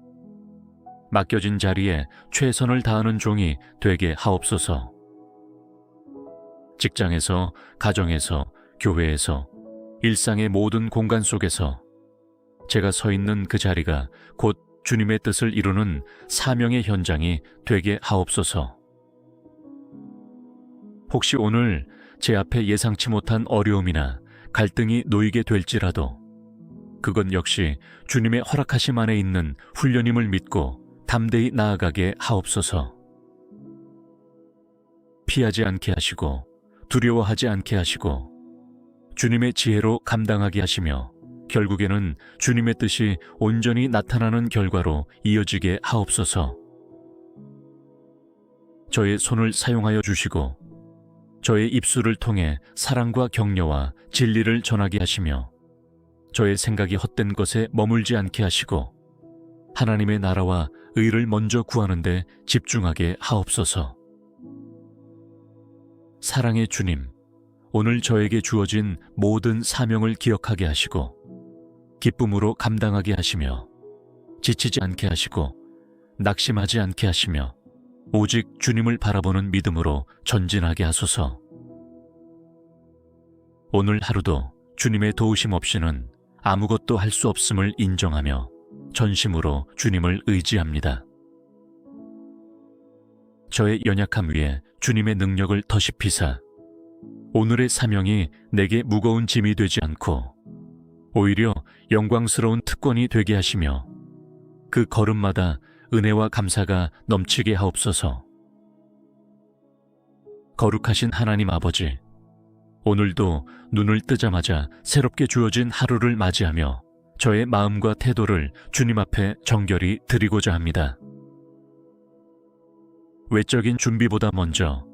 S1: 맡겨진 자리에 최선을 다하는 종이 되게 하옵소서. 직장에서, 가정에서, 교회에서, 일상의 모든 공간 속에서 제가 서 있는 그 자리가 곧 주님의 뜻을 이루는 사명의 현장이 되게 하옵소서. 혹시 오늘 제 앞에 예상치 못한 어려움이나 갈등이 놓이게 될지라도 그건 역시 주님의 허락하심 안에 있는 훈련임을 믿고 담대히 나아가게 하옵소서. 피하지 않게 하시고 두려워하지 않게 하시고 주님의 지혜로 감당하게 하시며 결국에는 주님의 뜻이 온전히 나타나는 결과로 이어지게 하옵소서. 저의 손을 사용하여 주시고 저의 입술을 통해 사랑과 격려와 진리를 전하게 하시며 저의 생각이 헛된 것에 머물지 않게 하시고 하나님의 나라와 의를 먼저 구하는 데 집중하게 하옵소서. 사랑의 주님, 오늘 저에게 주어진 모든 사명을 기억하게 하시고 기쁨으로 감당하게 하시며 지치지 않게 하시고 낙심하지 않게 하시며 오직 주님을 바라보는 믿음으로 전진하게 하소서. 오늘 하루도 주님의 도우심 없이는 아무것도 할 수 없음을 인정하며 전심으로 주님을 의지합니다. 저의 연약함 위에 주님의 능력을 더시피사 오늘의 사명이 내게 무거운 짐이 되지 않고 오히려 영광스러운 특권이 되게 하시며 그 걸음마다 은혜와 감사가 넘치게 하옵소서. 거룩하신 하나님 아버지, 오늘도 눈을 뜨자마자 새롭게 주어진 하루를 맞이하며 저의 마음과 태도를 주님 앞에 정결히 드리고자 합니다. 외적인 준비보다 먼저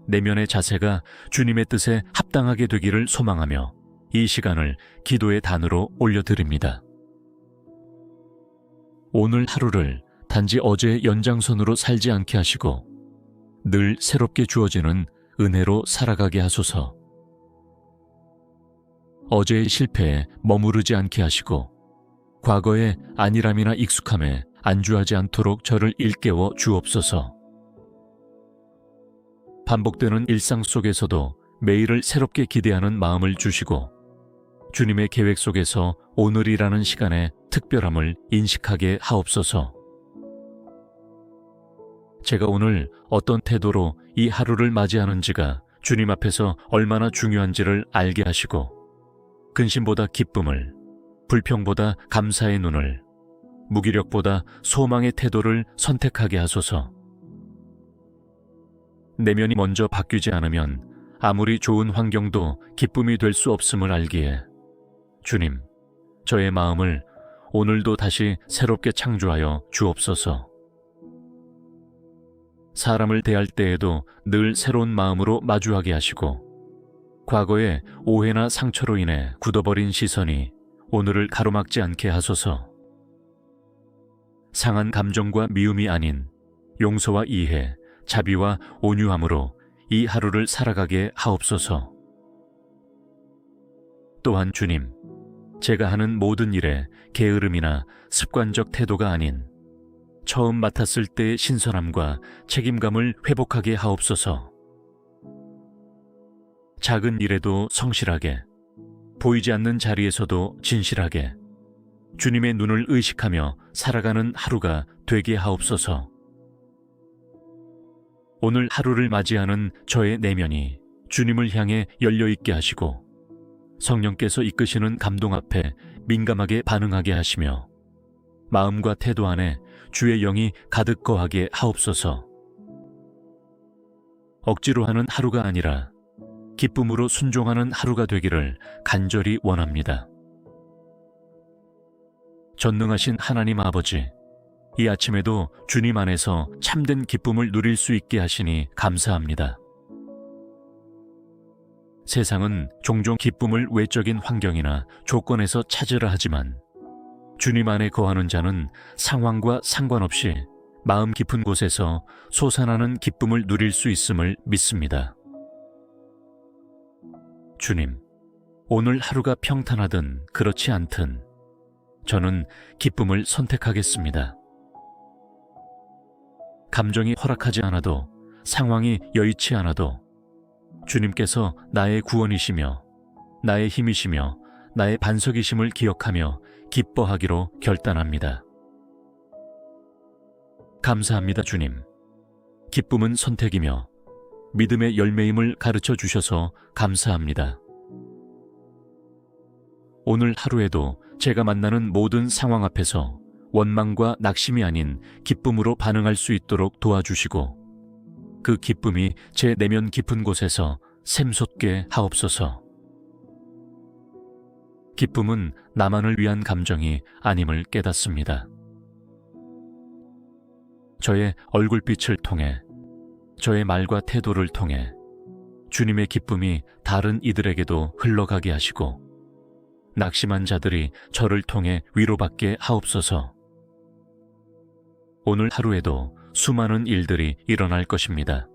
S1: 내면의 자세가 주님의 뜻에 합당하게 되기를 소망하며 이 시간을 기도의 단으로 올려드립니다. 오늘 하루를 단지 어제의 연장선으로 살지 않게 하시고 늘 새롭게 주어지는 은혜로 살아가게 하소서. 어제의 실패에 머무르지 않게 하시고 과거의 안일함이나 익숙함에 안주하지 않도록 저를 일깨워 주옵소서. 반복되는 일상 속에서도 매일을 새롭게 기대하는 마음을 주시고 주님의 계획 속에서 오늘이라는 시간의 특별함을 인식하게 하옵소서. 제가 오늘 어떤 태도로 이 하루를 맞이하는지가 주님 앞에서 얼마나 중요한지를 알게 하시고 근심보다 기쁨을, 불평보다 감사의 눈을, 무기력보다 소망의 태도를 선택하게 하소서. 내면이 먼저 바뀌지 않으면 아무리 좋은 환경도 기쁨이 될 수 없음을 알기에 주님, 저의 마음을 오늘도 다시 새롭게 창조하여 주옵소서. 사람을 대할 때에도 늘 새로운 마음으로 마주하게 하시고 과거의 오해나 상처로 인해 굳어버린 시선이 오늘을 가로막지 않게 하소서. 상한 감정과 미움이 아닌 용서와 이해, 자비와 온유함으로 이 하루를 살아가게 하옵소서. 또한 주님, 제가 하는 모든 일에 게으름이나 습관적 태도가 아닌 처음 맡았을 때의 신선함과 책임감을 회복하게 하옵소서. 작은 일에도 성실하게, 보이지 않는 자리에서도 진실하게 주님의 눈을 의식하며 살아가는 하루가 되게 하옵소서. 오늘 하루를 맞이하는 저의 내면이 주님을 향해 열려있게 하시고 성령께서 이끄시는 감동 앞에 민감하게 반응하게 하시며 마음과 태도 안에 주의 영이 가득 거하게 하옵소서. 억지로 하는 하루가 아니라 기쁨으로 순종하는 하루가 되기를 간절히 원합니다. 전능하신 하나님 아버지, 이 아침에도 주님 안에서 참된 기쁨을 누릴 수 있게 하시니 감사합니다. 세상은 종종 기쁨을 외적인 환경이나 조건에서 찾으라 하지만 주님 안에 거하는 자는 상황과 상관없이 마음 깊은 곳에서 솟아나는 기쁨을 누릴 수 있음을 믿습니다. 주님, 오늘 하루가 평탄하든 그렇지 않든 저는 기쁨을 선택하겠습니다. 감정이 허락하지 않아도, 상황이 여의치 않아도 주님께서 나의 구원이시며 나의 힘이시며 나의 반석이심을 기억하며 기뻐하기로 결단합니다. 감사합니다, 주님. 기쁨은 선택이며 믿음의 열매임을 가르쳐 주셔서 감사합니다. 오늘 하루에도 제가 만나는 모든 상황 앞에서 원망과 낙심이 아닌 기쁨으로 반응할 수 있도록 도와주시고 그 기쁨이 제 내면 깊은 곳에서 샘솟게 하옵소서. 기쁨은 나만을 위한 감정이 아님을 깨닫습니다. 저의 얼굴빛을 통해, 저의 말과 태도를 통해 주님의 기쁨이 다른 이들에게도 흘러가게 하시고 낙심한 자들이 저를 통해 위로받게 하옵소서. 오늘 하루에도 수많은 일들이 일어날 것입니다.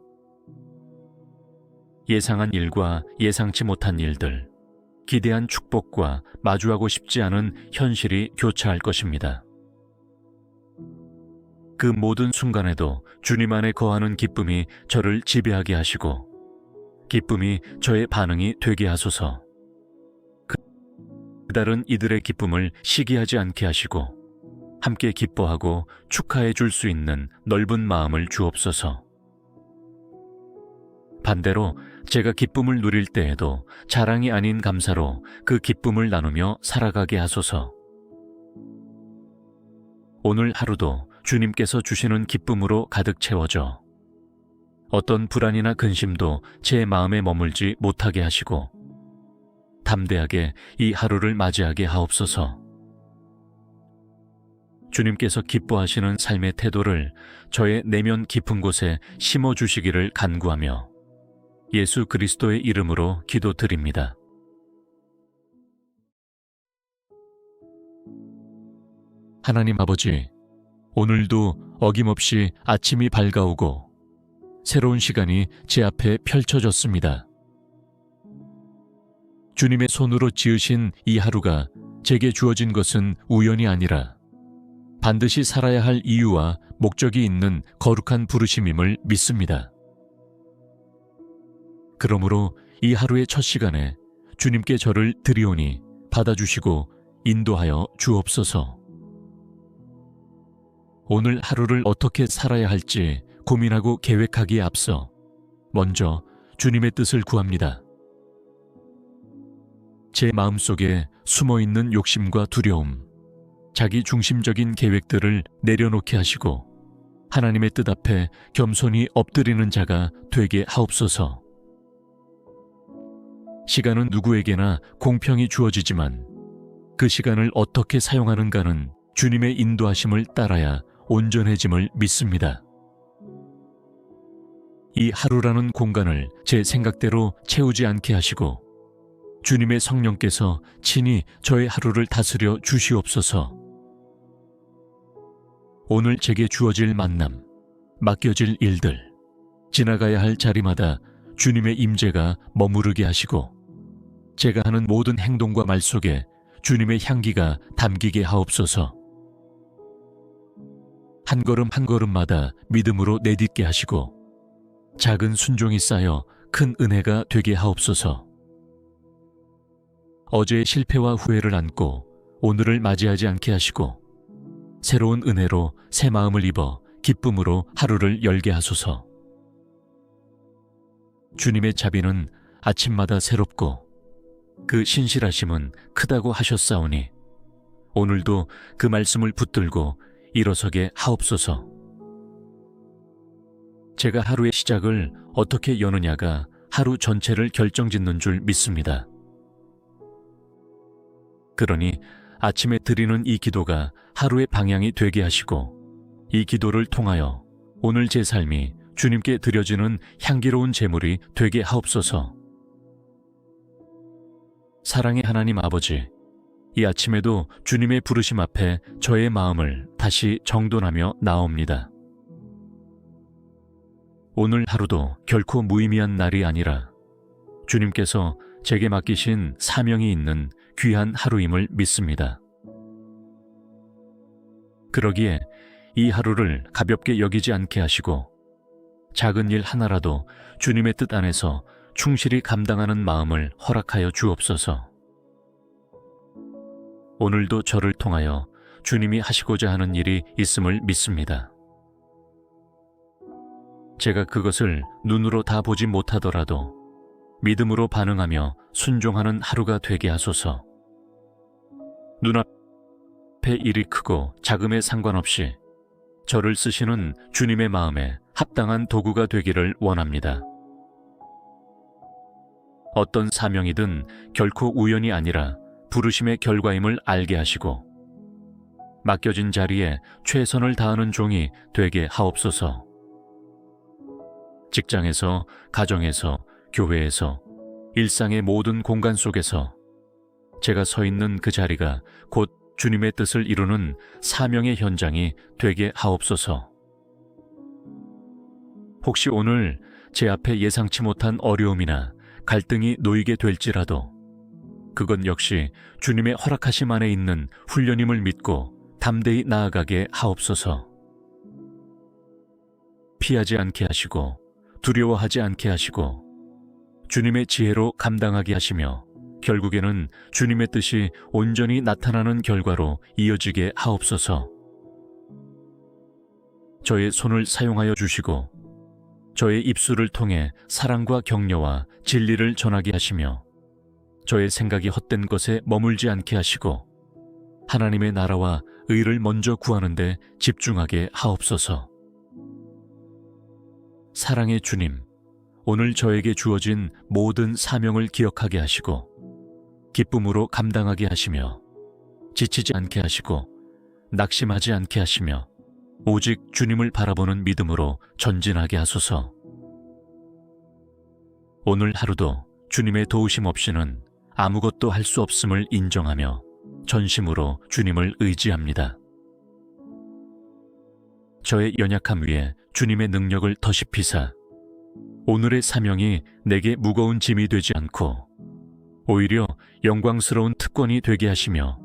S1: 예상한 일과 예상치 못한 일들, 기대한 축복과 마주하고 싶지 않은 현실이 교차할 것입니다. 그 모든 순간에도 주님 안에 거하는 기쁨이 저를 지배하게 하시고 기쁨이 저의 반응이 되게 하소서. 다른 이들의 기쁨을 시기하지 않게 하시고 함께 기뻐하고 축하해 줄 수 있는 넓은 마음을 주옵소서. 반대로 제가 기쁨을 누릴 때에도 자랑이 아닌 감사로 그 기쁨을 나누며 살아가게 하소서. 오늘 하루도 주님께서 주시는 기쁨으로 가득 채워져 어떤 불안이나 근심도 제 마음에 머물지 못하게 하시고 담대하게 이 하루를 맞이하게 하옵소서. 주님께서 기뻐하시는 삶의 태도를 저의 내면 깊은 곳에 심어주시기를 간구하며 예수 그리스도의 이름으로 기도드립니다. 하나님 아버지, 오늘도 어김없이 아침이 밝아오고 새로운 시간이 제 앞에 펼쳐졌습니다. 주님의 손으로 지으신 이 하루가 제게 주어진 것은 우연이 아니라 반드시 살아야 할 이유와 목적이 있는 거룩한 부르심임을 믿습니다. 그러므로 이 하루의 첫 시간에 주님께 저를 드리오니 받아주시고 인도하여 주옵소서. 오늘 하루를 어떻게 살아야 할지 고민하고 계획하기에 앞서 먼저 주님의 뜻을 구합니다. 제 마음속에 숨어있는 욕심과 두려움, 자기 중심적인 계획들을 내려놓게 하시고 하나님의 뜻 앞에 겸손히 엎드리는 자가 되게 하옵소서. 시간은 누구에게나 공평히 주어지지만 그 시간을 어떻게 사용하는가는 주님의 인도하심을 따라야 온전해짐을 믿습니다. 이 하루라는 공간을 제 생각대로 채우지 않게 하시고 주님의 성령께서 친히 저의 하루를 다스려 주시옵소서. 오늘 제게 주어질 만남, 맡겨질 일들, 지나가야 할 자리마다 주님의 임재가 머무르게 하시고 제가 하는 모든 행동과 말 속에 주님의 향기가 담기게 하옵소서. 한 걸음 한 걸음마다 믿음으로 내딛게 하시고 작은 순종이 쌓여 큰 은혜가 되게 하옵소서. 어제의 실패와 후회를 안고 오늘을 맞이하지 않게 하시고 새로운 은혜로 새 마음을 입어 기쁨으로 하루를 열게 하소서. 주님의 자비는 아침마다 새롭고 그 신실하심은 크다고 하셨사오니 오늘도 그 말씀을 붙들고 일어서게 하옵소서. 제가 하루의 시작을 어떻게 여느냐가 하루 전체를 결정짓는 줄 믿습니다. 그러니 아침에 드리는 이 기도가 하루의 방향이 되게 하시고, 이 기도를 통하여 오늘 제 삶이 주님께 드려지는 향기로운 제물이 되게 하옵소서. 사랑의 하나님 아버지, 이 아침에도 주님의 부르심 앞에 저의 마음을 다시 정돈하며 나옵니다. 오늘 하루도 결코 무의미한 날이 아니라 주님께서 제게 맡기신 사명이 있는 귀한 하루임을 믿습니다. 그러기에 이 하루를 가볍게 여기지 않게 하시고 작은 일 하나라도 주님의 뜻 안에서 충실히 감당하는 마음을 허락하여 주옵소서. 오늘도 저를 통하여 주님이 하시고자 하는 일이 있음을 믿습니다. 제가 그것을 눈으로 다 보지 못하더라도 믿음으로 반응하며 순종하는 하루가 되게 하소서. 눈앞에 일이 크고 작음에 상관없이 저를 쓰시는 주님의 마음에 합당한 도구가 되기를 원합니다. 어떤 사명이든 결코 우연이 아니라 부르심의 결과임을 알게 하시고 맡겨진 자리에 최선을 다하는 종이 되게 하옵소서. 직장에서, 가정에서, 교회에서, 일상의 모든 공간 속에서 제가 서 있는 그 자리가 곧 주님의 뜻을 이루는 사명의 현장이 되게 하옵소서. 혹시 오늘 제 앞에 예상치 못한 어려움이나 갈등이 놓이게 될지라도 그건 역시 주님의 허락하심 안에 있는 훈련임을 믿고 담대히 나아가게 하옵소서. 피하지 않게 하시고 두려워하지 않게 하시고 주님의 지혜로 감당하게 하시며 결국에는 주님의 뜻이 온전히 나타나는 결과로 이어지게 하옵소서. 저의 손을 사용하여 주시고 저의 입술을 통해 사랑과 격려와 진리를 전하게 하시며 저의 생각이 헛된 것에 머물지 않게 하시고 하나님의 나라와 의를 먼저 구하는 데 집중하게 하옵소서. 사랑의 주님, 오늘 저에게 주어진 모든 사명을 기억하게 하시고 기쁨으로 감당하게 하시며 지치지 않게 하시고 낙심하지 않게 하시며 오직 주님을 바라보는 믿음으로 전진하게 하소서. 오늘 하루도 주님의 도우심 없이는 아무것도 할 수 없음을 인정하며 전심으로 주님을 의지합니다. 저의 연약함 위에 주님의 능력을 더십히사 오늘의 사명이 내게 무거운 짐이 되지 않고 오히려 영광스러운 특권이 되게 하시며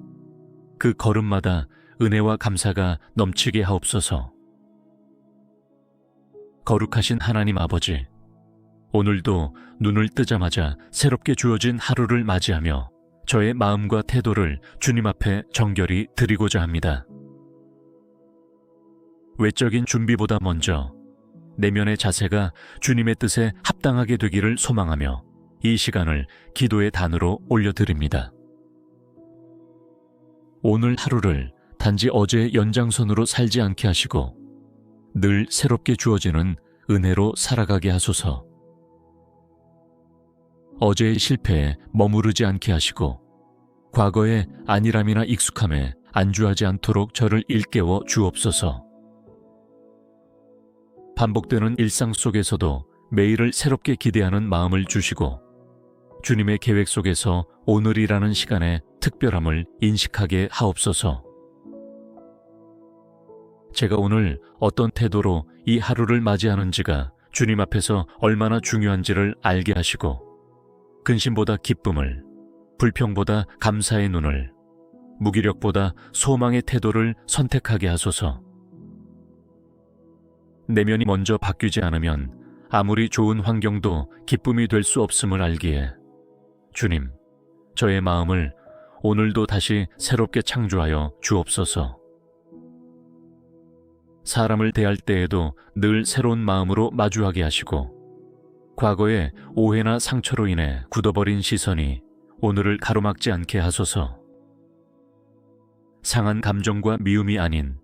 S1: 그 걸음마다 은혜와 감사가 넘치게 하옵소서. 거룩하신 하나님 아버지, 오늘도 눈을 뜨자마자 새롭게 주어진 하루를 맞이하며 저의 마음과 태도를 주님 앞에 정결히 드리고자 합니다. 외적인 준비보다 먼저 내면의 자세가 주님의 뜻에 합당하게 되기를 소망하며 이 시간을 기도의 단으로 올려드립니다. 오늘 하루를 단지 어제의 연장선으로 살지 않게 하시고 늘 새롭게 주어지는 은혜로 살아가게 하소서. 어제의 실패에 머무르지 않게 하시고 과거의 안일함이나 익숙함에 안주하지 않도록 저를 일깨워 주옵소서. 반복되는 일상 속에서도 매일을 새롭게 기대하는 마음을 주시고 주님의 계획 속에서 오늘이라는 시간의 특별함을 인식하게 하옵소서. 제가 오늘 어떤 태도로 이 하루를 맞이하는지가 주님 앞에서 얼마나 중요한지를 알게 하시고 근심보다 기쁨을, 불평보다 감사의 눈을, 무기력보다 소망의 태도를 선택하게 하소서. 내면이 먼저 바뀌지 않으면 아무리 좋은 환경도 기쁨이 될 수 없음을 알기에 주님, 저의 마음을 오늘도 다시 새롭게 창조하여 주옵소서. 사람을 대할 때에도 늘 새로운 마음으로 마주하게 하시고 과거의 오해나 상처로 인해 굳어버린 시선이 오늘을 가로막지 않게 하소서. 상한 감정과 미움이 아닌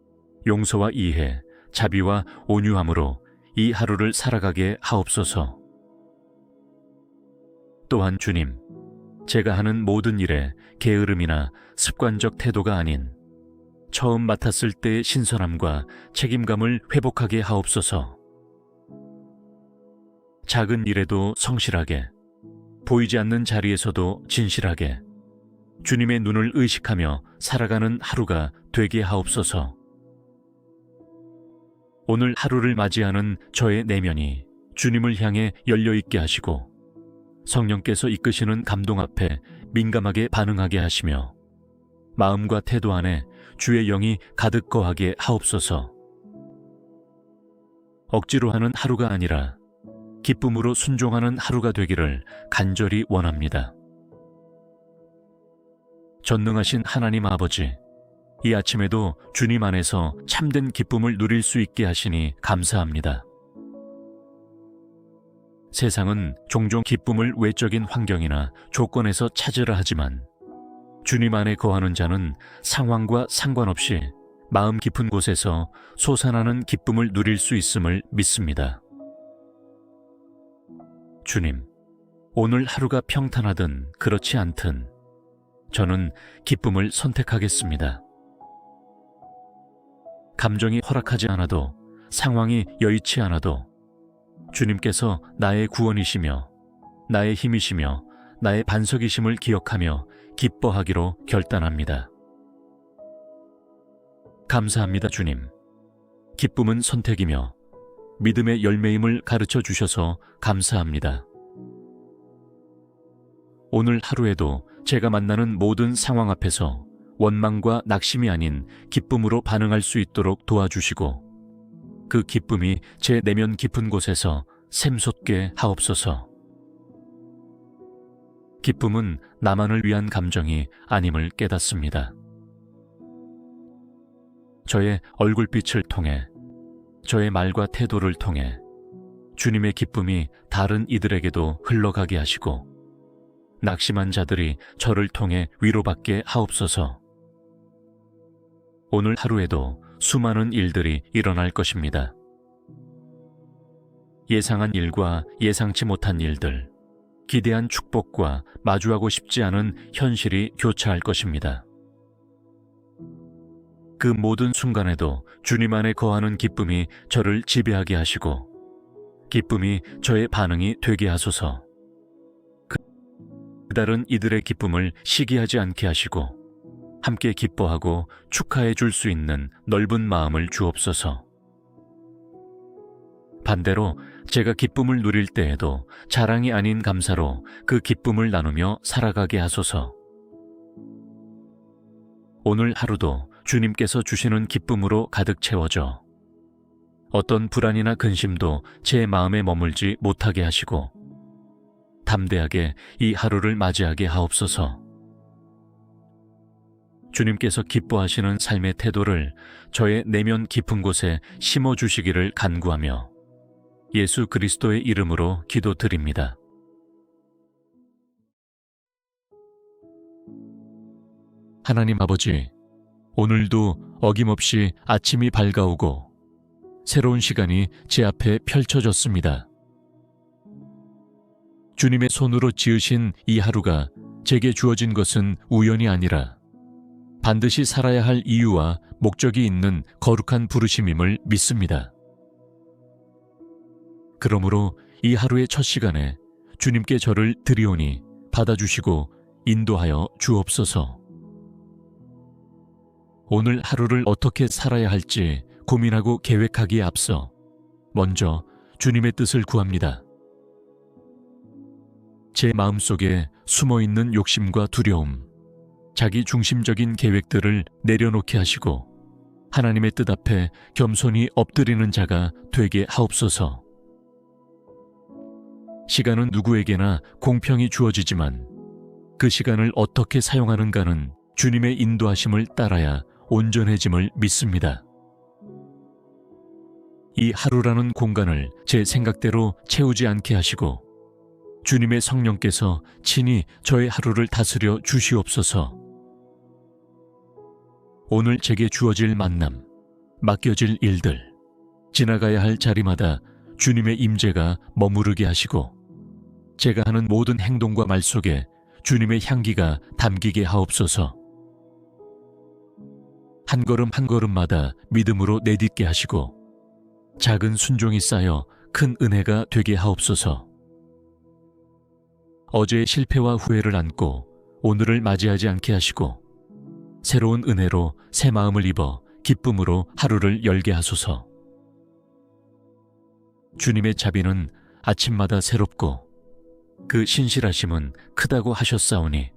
S1: 용서와 이해, 자비와 온유함으로 이 하루를 살아가게 하옵소서. 또한 주님, 제가 하는 모든 일에 게으름이나 습관적 태도가 아닌 처음 맡았을 때의 신선함과 책임감을 회복하게 하옵소서. 작은 일에도 성실하게, 보이지 않는 자리에서도 진실하게 주님의 눈을 의식하며 살아가는 하루가 되게 하옵소서. 오늘 하루를 맞이하는 저의 내면이 주님을 향해 열려있게 하시고 성령께서 이끄시는 감동 앞에 민감하게 반응하게 하시며 마음과 태도 안에 주의 영이 가득 거하게 하옵소서. 억지로 하는 하루가 아니라 기쁨으로 순종하는 하루가 되기를 간절히 원합니다. 전능하신 하나님 아버지, 이 아침에도 주님 안에서 참된 기쁨을 누릴 수 있게 하시니 감사합니다. 세상은 종종 기쁨을 외적인 환경이나 조건에서 찾으라 하지만 주님 안에 거하는 자는 상황과 상관없이 마음 깊은 곳에서 솟아나는 기쁨을 누릴 수 있음을 믿습니다. 주님, 오늘 하루가 평탄하든 그렇지 않든 저는 기쁨을 선택하겠습니다. 감정이 허락하지 않아도, 상황이 여의치 않아도 주님께서 나의 구원이시며 나의 힘이시며 나의 반석이심을 기억하며 기뻐하기로 결단합니다. 감사합니다, 주님. 기쁨은 선택이며 믿음의 열매임을 가르쳐 주셔서 감사합니다. 오늘 하루에도 제가 만나는 모든 상황 앞에서 원망과 낙심이 아닌 기쁨으로 반응할 수 있도록 도와주시고 그 기쁨이 제 내면 깊은 곳에서 샘솟게 하옵소서. 기쁨은 나만을 위한 감정이 아님을 깨닫습니다. 저의 얼굴빛을 통해, 저의 말과 태도를 통해 주님의 기쁨이 다른 이들에게도 흘러가게 하시고 낙심한 자들이 저를 통해 위로받게 하옵소서. 오늘 하루에도 수많은 일들이 일어날 것입니다. 예상한 일과 예상치 못한 일들, 기대한 축복과 마주하고 싶지 않은 현실이 교차할 것입니다. 그 모든 순간에도 주님 안에 거하는 기쁨이 저를 지배하게 하시고 기쁨이 저의 반응이 되게 하소서. 다른 이들의 기쁨을 시기하지 않게 하시고 함께 기뻐하고 축하해 줄 수 있는 넓은 마음을 주옵소서. 반대로 제가 기쁨을 누릴 때에도 자랑이 아닌 감사로 그 기쁨을 나누며 살아가게 하소서. 오늘 하루도 주님께서 주시는 기쁨으로 가득 채워져 어떤 불안이나 근심도 제 마음에 머물지 못하게 하시고 담대하게 이 하루를 맞이하게 하옵소서. 주님께서 기뻐하시는 삶의 태도를 저의 내면 깊은 곳에 심어주시기를 간구하며 예수 그리스도의 이름으로 기도드립니다. 하나님 아버지, 오늘도 어김없이 아침이 밝아오고 새로운 시간이 제 앞에 펼쳐졌습니다. 주님의 손으로 지으신 이 하루가 제게 주어진 것은 우연이 아니라 반드시 살아야 할 이유와 목적이 있는 거룩한 부르심임을 믿습니다. 그러므로 이 하루의 첫 시간에 주님께 저를 드리오니 받아주시고 인도하여 주옵소서. 오늘 하루를 어떻게 살아야 할지 고민하고 계획하기에 앞서 먼저 주님의 뜻을 구합니다. 제 마음속에 숨어있는 욕심과 두려움, 자기 중심적인 계획들을 내려놓게 하시고 하나님의 뜻 앞에 겸손히 엎드리는 자가 되게 하옵소서. 시간은 누구에게나 공평히 주어지지만 그 시간을 어떻게 사용하는가는 주님의 인도하심을 따라야 온전해짐을 믿습니다. 이 하루라는 공간을 제 생각대로 채우지 않게 하시고 주님의 성령께서 친히 저의 하루를 다스려 주시옵소서. 오늘 제게 주어질 만남, 맡겨질 일들, 지나가야 할 자리마다 주님의 임재가 머무르게 하시고 제가 하는 모든 행동과 말 속에 주님의 향기가 담기게 하옵소서. 한 걸음 한 걸음마다 믿음으로 내딛게 하시고 작은 순종이 쌓여 큰 은혜가 되게 하옵소서. 어제의 실패와 후회를 안고 오늘을 맞이하지 않게 하시고 새로운 은혜로 새 마음을 입어 기쁨으로 하루를 열게 하소서. 주님의 자비는 아침마다 새롭고 그 신실하심은 크다고 하셨사오니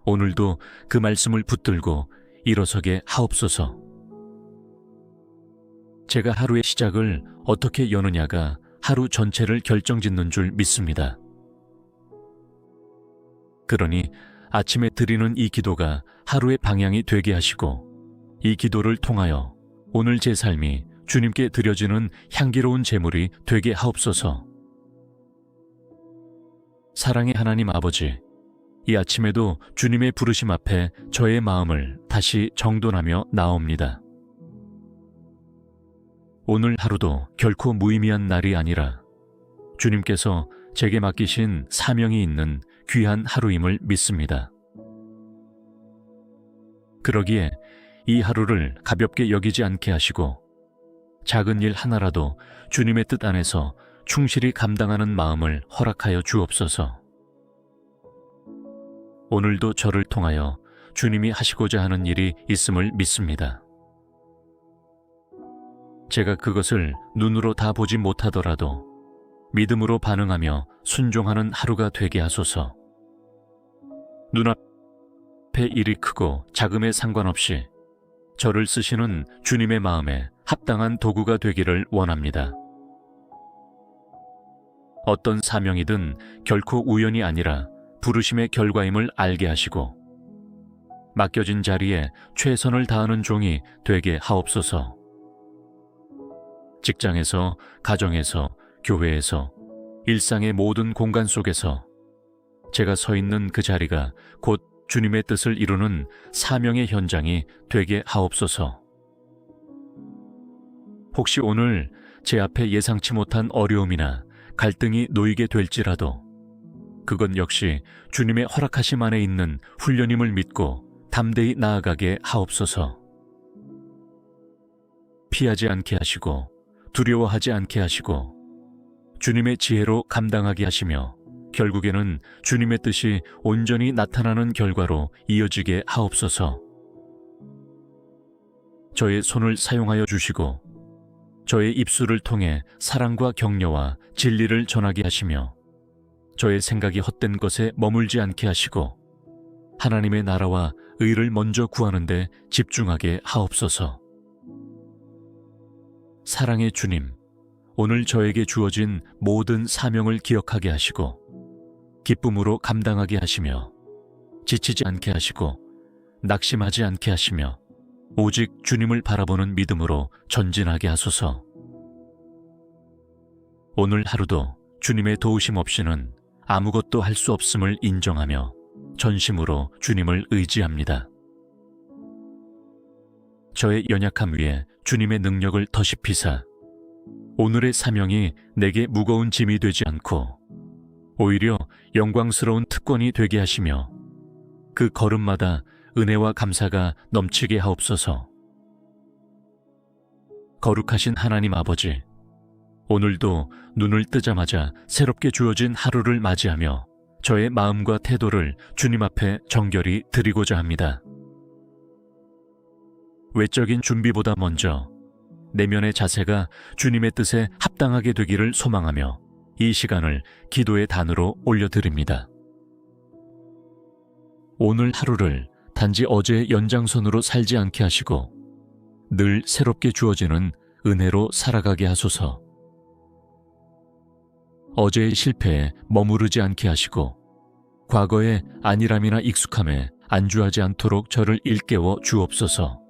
S1: 오늘도 그 말씀을 붙들고 일어서게 하옵소서. 제가 하루의 시작을 어떻게 여느냐가 하루 전체를 결정짓는 줄 믿습니다. 그러니 아침에 드리는 이 기도가 하루의 방향이 되게 하시고 이 기도를 통하여 오늘 제 삶이 주님께 드려지는 향기로운 제물이 되게 하옵소서. 사랑의 하나님 아버지, 이 아침에도 주님의 부르심 앞에 저의 마음을 다시 정돈하며 나옵니다. 오늘 하루도 결코 무의미한 날이 아니라 주님께서 제게 맡기신 사명이 있는 귀한 하루임을 믿습니다. 그러기에 이 하루를 가볍게 여기지 않게 하시고 작은 일 하나라도 주님의 뜻 안에서 충실히 감당하는 마음을 허락하여 주옵소서. 오늘도 저를 통하여 주님이 하시고자 하는 일이 있음을 믿습니다. 제가 그것을 눈으로 다 보지 못하더라도 믿음으로 반응하며 순종하는 하루가 되게 하소서. 눈앞에 일이 크고 작음에 상관없이 저를 쓰시는 주님의 마음에 합당한 도구가 되기를 원합니다. 어떤 사명이든 결코 우연이 아니라 부르심의 결과임을 알게 하시고 맡겨진 자리에 최선을 다하는 종이 되게 하옵소서. 직장에서, 가정에서, 교회에서, 일상의 모든 공간 속에서 제가 서 있는 그 자리가 곧 주님의 뜻을 이루는 사명의 현장이 되게 하옵소서. 혹시 오늘 제 앞에 예상치 못한 어려움이나 갈등이 놓이게 될지라도 그건 역시 주님의 허락하심 안에 있는 훈련임을 믿고 담대히 나아가게 하옵소서. 피하지 않게 하시고 두려워하지 않게 하시고 주님의 지혜로 감당하게 하시며 결국에는 주님의 뜻이 온전히 나타나는 결과로 이어지게 하옵소서. 저의 손을 사용하여 주시고 저의 입술을 통해 사랑과 격려와 진리를 전하게 하시며 저의 생각이 헛된 것에 머물지 않게 하시고 하나님의 나라와 의를 먼저 구하는 데 집중하게 하옵소서. 사랑의 주님, 오늘 저에게 주어진 모든 사명을 기억하게 하시고 기쁨으로 감당하게 하시며 지치지 않게 하시고 낙심하지 않게 하시며 오직 주님을 바라보는 믿음으로 전진하게 하소서. 오늘 하루도 주님의 도우심 없이는 아무것도 할 수 없음을 인정하며 전심으로 주님을 의지합니다. 저의 연약함 위에 주님의 능력을 더시피사 오늘의 사명이 내게 무거운 짐이 되지 않고 오히려 영광스러운 특권이 되게 하시며 그 걸음마다 은혜와 감사가 넘치게 하옵소서. 거룩하신 하나님 아버지, 오늘도 눈을 뜨자마자 새롭게 주어진 하루를 맞이하며 저의 마음과 태도를 주님 앞에 정결히 드리고자 합니다. 외적인 준비보다 먼저 내면의 자세가 주님의 뜻에 합당하게 되기를 소망하며 이 시간을 기도의 단으로 올려드립니다. 오늘 하루를 단지 어제의 연장선으로 살지 않게 하시고 늘 새롭게 주어지는 은혜로 살아가게 하소서. 어제의 실패에 머무르지 않게 하시고 과거의 안일함이나 익숙함에 안주하지 않도록 저를 일깨워 주옵소서.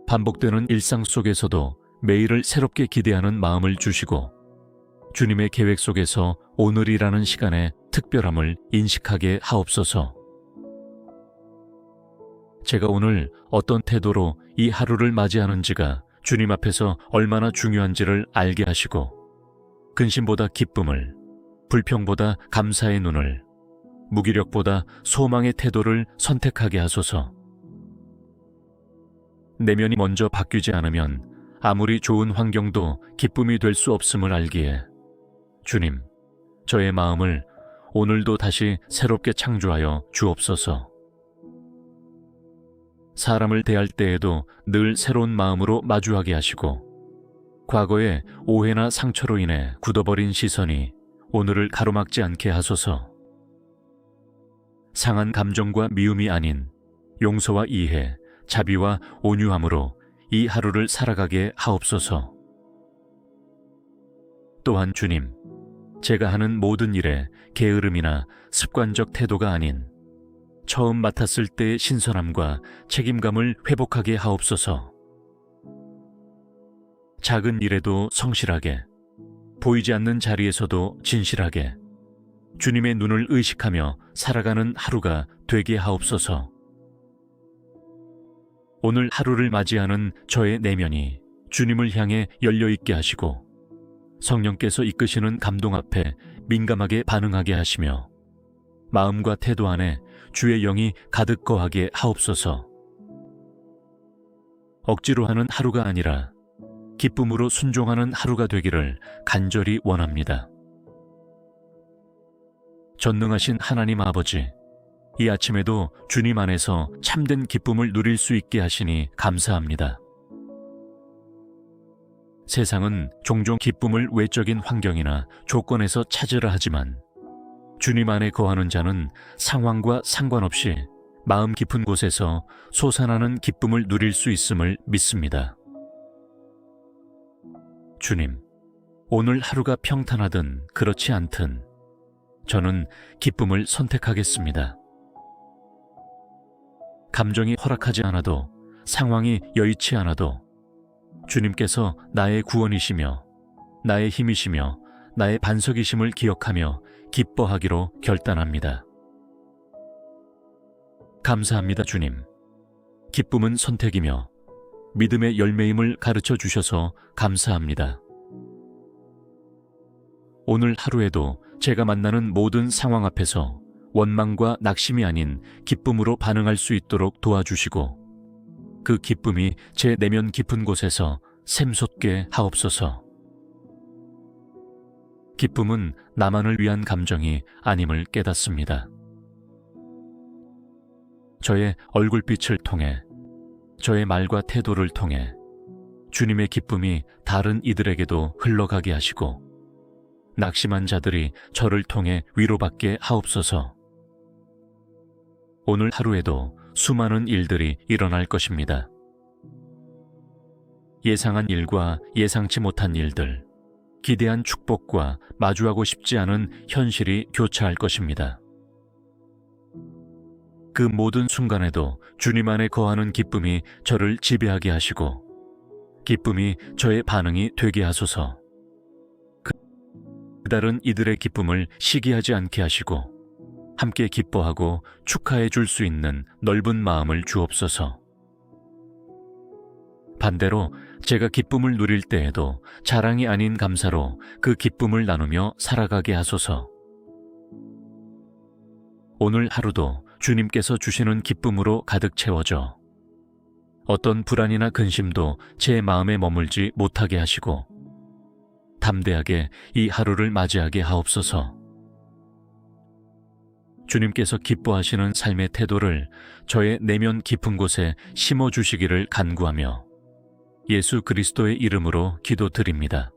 S1: 반복되는 일상 속에서도 매일을 새롭게 기대하는 마음을 주시고 주님의 계획 속에서 오늘이라는 시간의 특별함을 인식하게 하옵소서. 제가 오늘 어떤 태도로 이 하루를 맞이하는지가 주님 앞에서 얼마나 중요한지를 알게 하시고 근심보다 기쁨을, 불평보다 감사의 눈을, 무기력보다 소망의 태도를 선택하게 하소서. 내면이 먼저 바뀌지 않으면 아무리 좋은 환경도 기쁨이 될 수 없음을 알기에 주님, 저의 마음을 오늘도 다시 새롭게 창조하여 주옵소서. 사람을 대할 때에도 늘 새로운 마음으로 마주하게 하시고 과거의 오해나 상처로 인해 굳어버린 시선이 오늘을 가로막지 않게 하소서. 상한 감정과 미움이 아닌 용서와 이해, 자비와 온유함으로 이 하루를 살아가게 하옵소서. 또한 주님, 제가 하는 모든 일에 게으름이나 습관적 태도가 아닌 처음 맡았을 때의 신선함과 책임감을 회복하게 하옵소서. 작은 일에도 성실하게, 보이지 않는 자리에서도 진실하게 주님의 눈을 의식하며 살아가는 하루가 되게 하옵소서. 오늘 하루를 맞이하는 저의 내면이 주님을 향해 열려있게 하시고 성령께서 이끄시는 감동 앞에 민감하게 반응하게 하시며 마음과 태도 안에 주의 영이 가득 거하게 하옵소서. 억지로 하는 하루가 아니라 기쁨으로 순종하는 하루가 되기를 간절히 원합니다. 전능하신 하나님 아버지, 이 아침에도 주님 안에서 참된 기쁨을 누릴 수 있게 하시니 감사합니다. 세상은 종종 기쁨을 외적인 환경이나 조건에서 찾으라 하지만 주님 안에 거하는 자는 상황과 상관없이 마음 깊은 곳에서 솟아나는 기쁨을 누릴 수 있음을 믿습니다. 주님, 오늘 하루가 평탄하든 그렇지 않든 저는 기쁨을 선택하겠습니다. 감정이 허락하지 않아도, 상황이 여의치 않아도 주님께서 나의 구원이시며 나의 힘이시며 나의 반석이심을 기억하며 기뻐하기로 결단합니다. 감사합니다, 주님. 기쁨은 선택이며 믿음의 열매임을 가르쳐 주셔서 감사합니다. 오늘 하루에도 제가 만나는 모든 상황 앞에서 원망과 낙심이 아닌 기쁨으로 반응할 수 있도록 도와주시고 그 기쁨이 제 내면 깊은 곳에서 샘솟게 하옵소서. 기쁨은 나만을 위한 감정이 아님을 깨닫습니다. 저의 얼굴빛을 통해, 저의 말과 태도를 통해 주님의 기쁨이 다른 이들에게도 흘러가게 하시고 낙심한 자들이 저를 통해 위로받게 하옵소서. 오늘 하루에도 수많은 일들이 일어날 것입니다. 예상한 일과 예상치 못한 일들, 기대한 축복과 마주하고 싶지 않은 현실이 교차할 것입니다. 그 모든 순간에도 주님 안에 거하는 기쁨이 저를 지배하게 하시고 기쁨이 저의 반응이 되게 하소서. 다른 이들의 기쁨을 시기하지 않게 하시고 함께 기뻐하고 축하해 줄 수 있는 넓은 마음을 주옵소서. 반대로 제가 기쁨을 누릴 때에도 자랑이 아닌 감사로 그 기쁨을 나누며 살아가게 하소서. 오늘 하루도 주님께서 주시는 기쁨으로 가득 채워져 어떤 불안이나 근심도 제 마음에 머물지 못하게 하시고 담대하게 이 하루를 맞이하게 하옵소서. 주님께서 기뻐하시는 삶의 태도를 저의 내면 깊은 곳에 심어주시기를 간구하며 예수 그리스도의 이름으로 기도드립니다.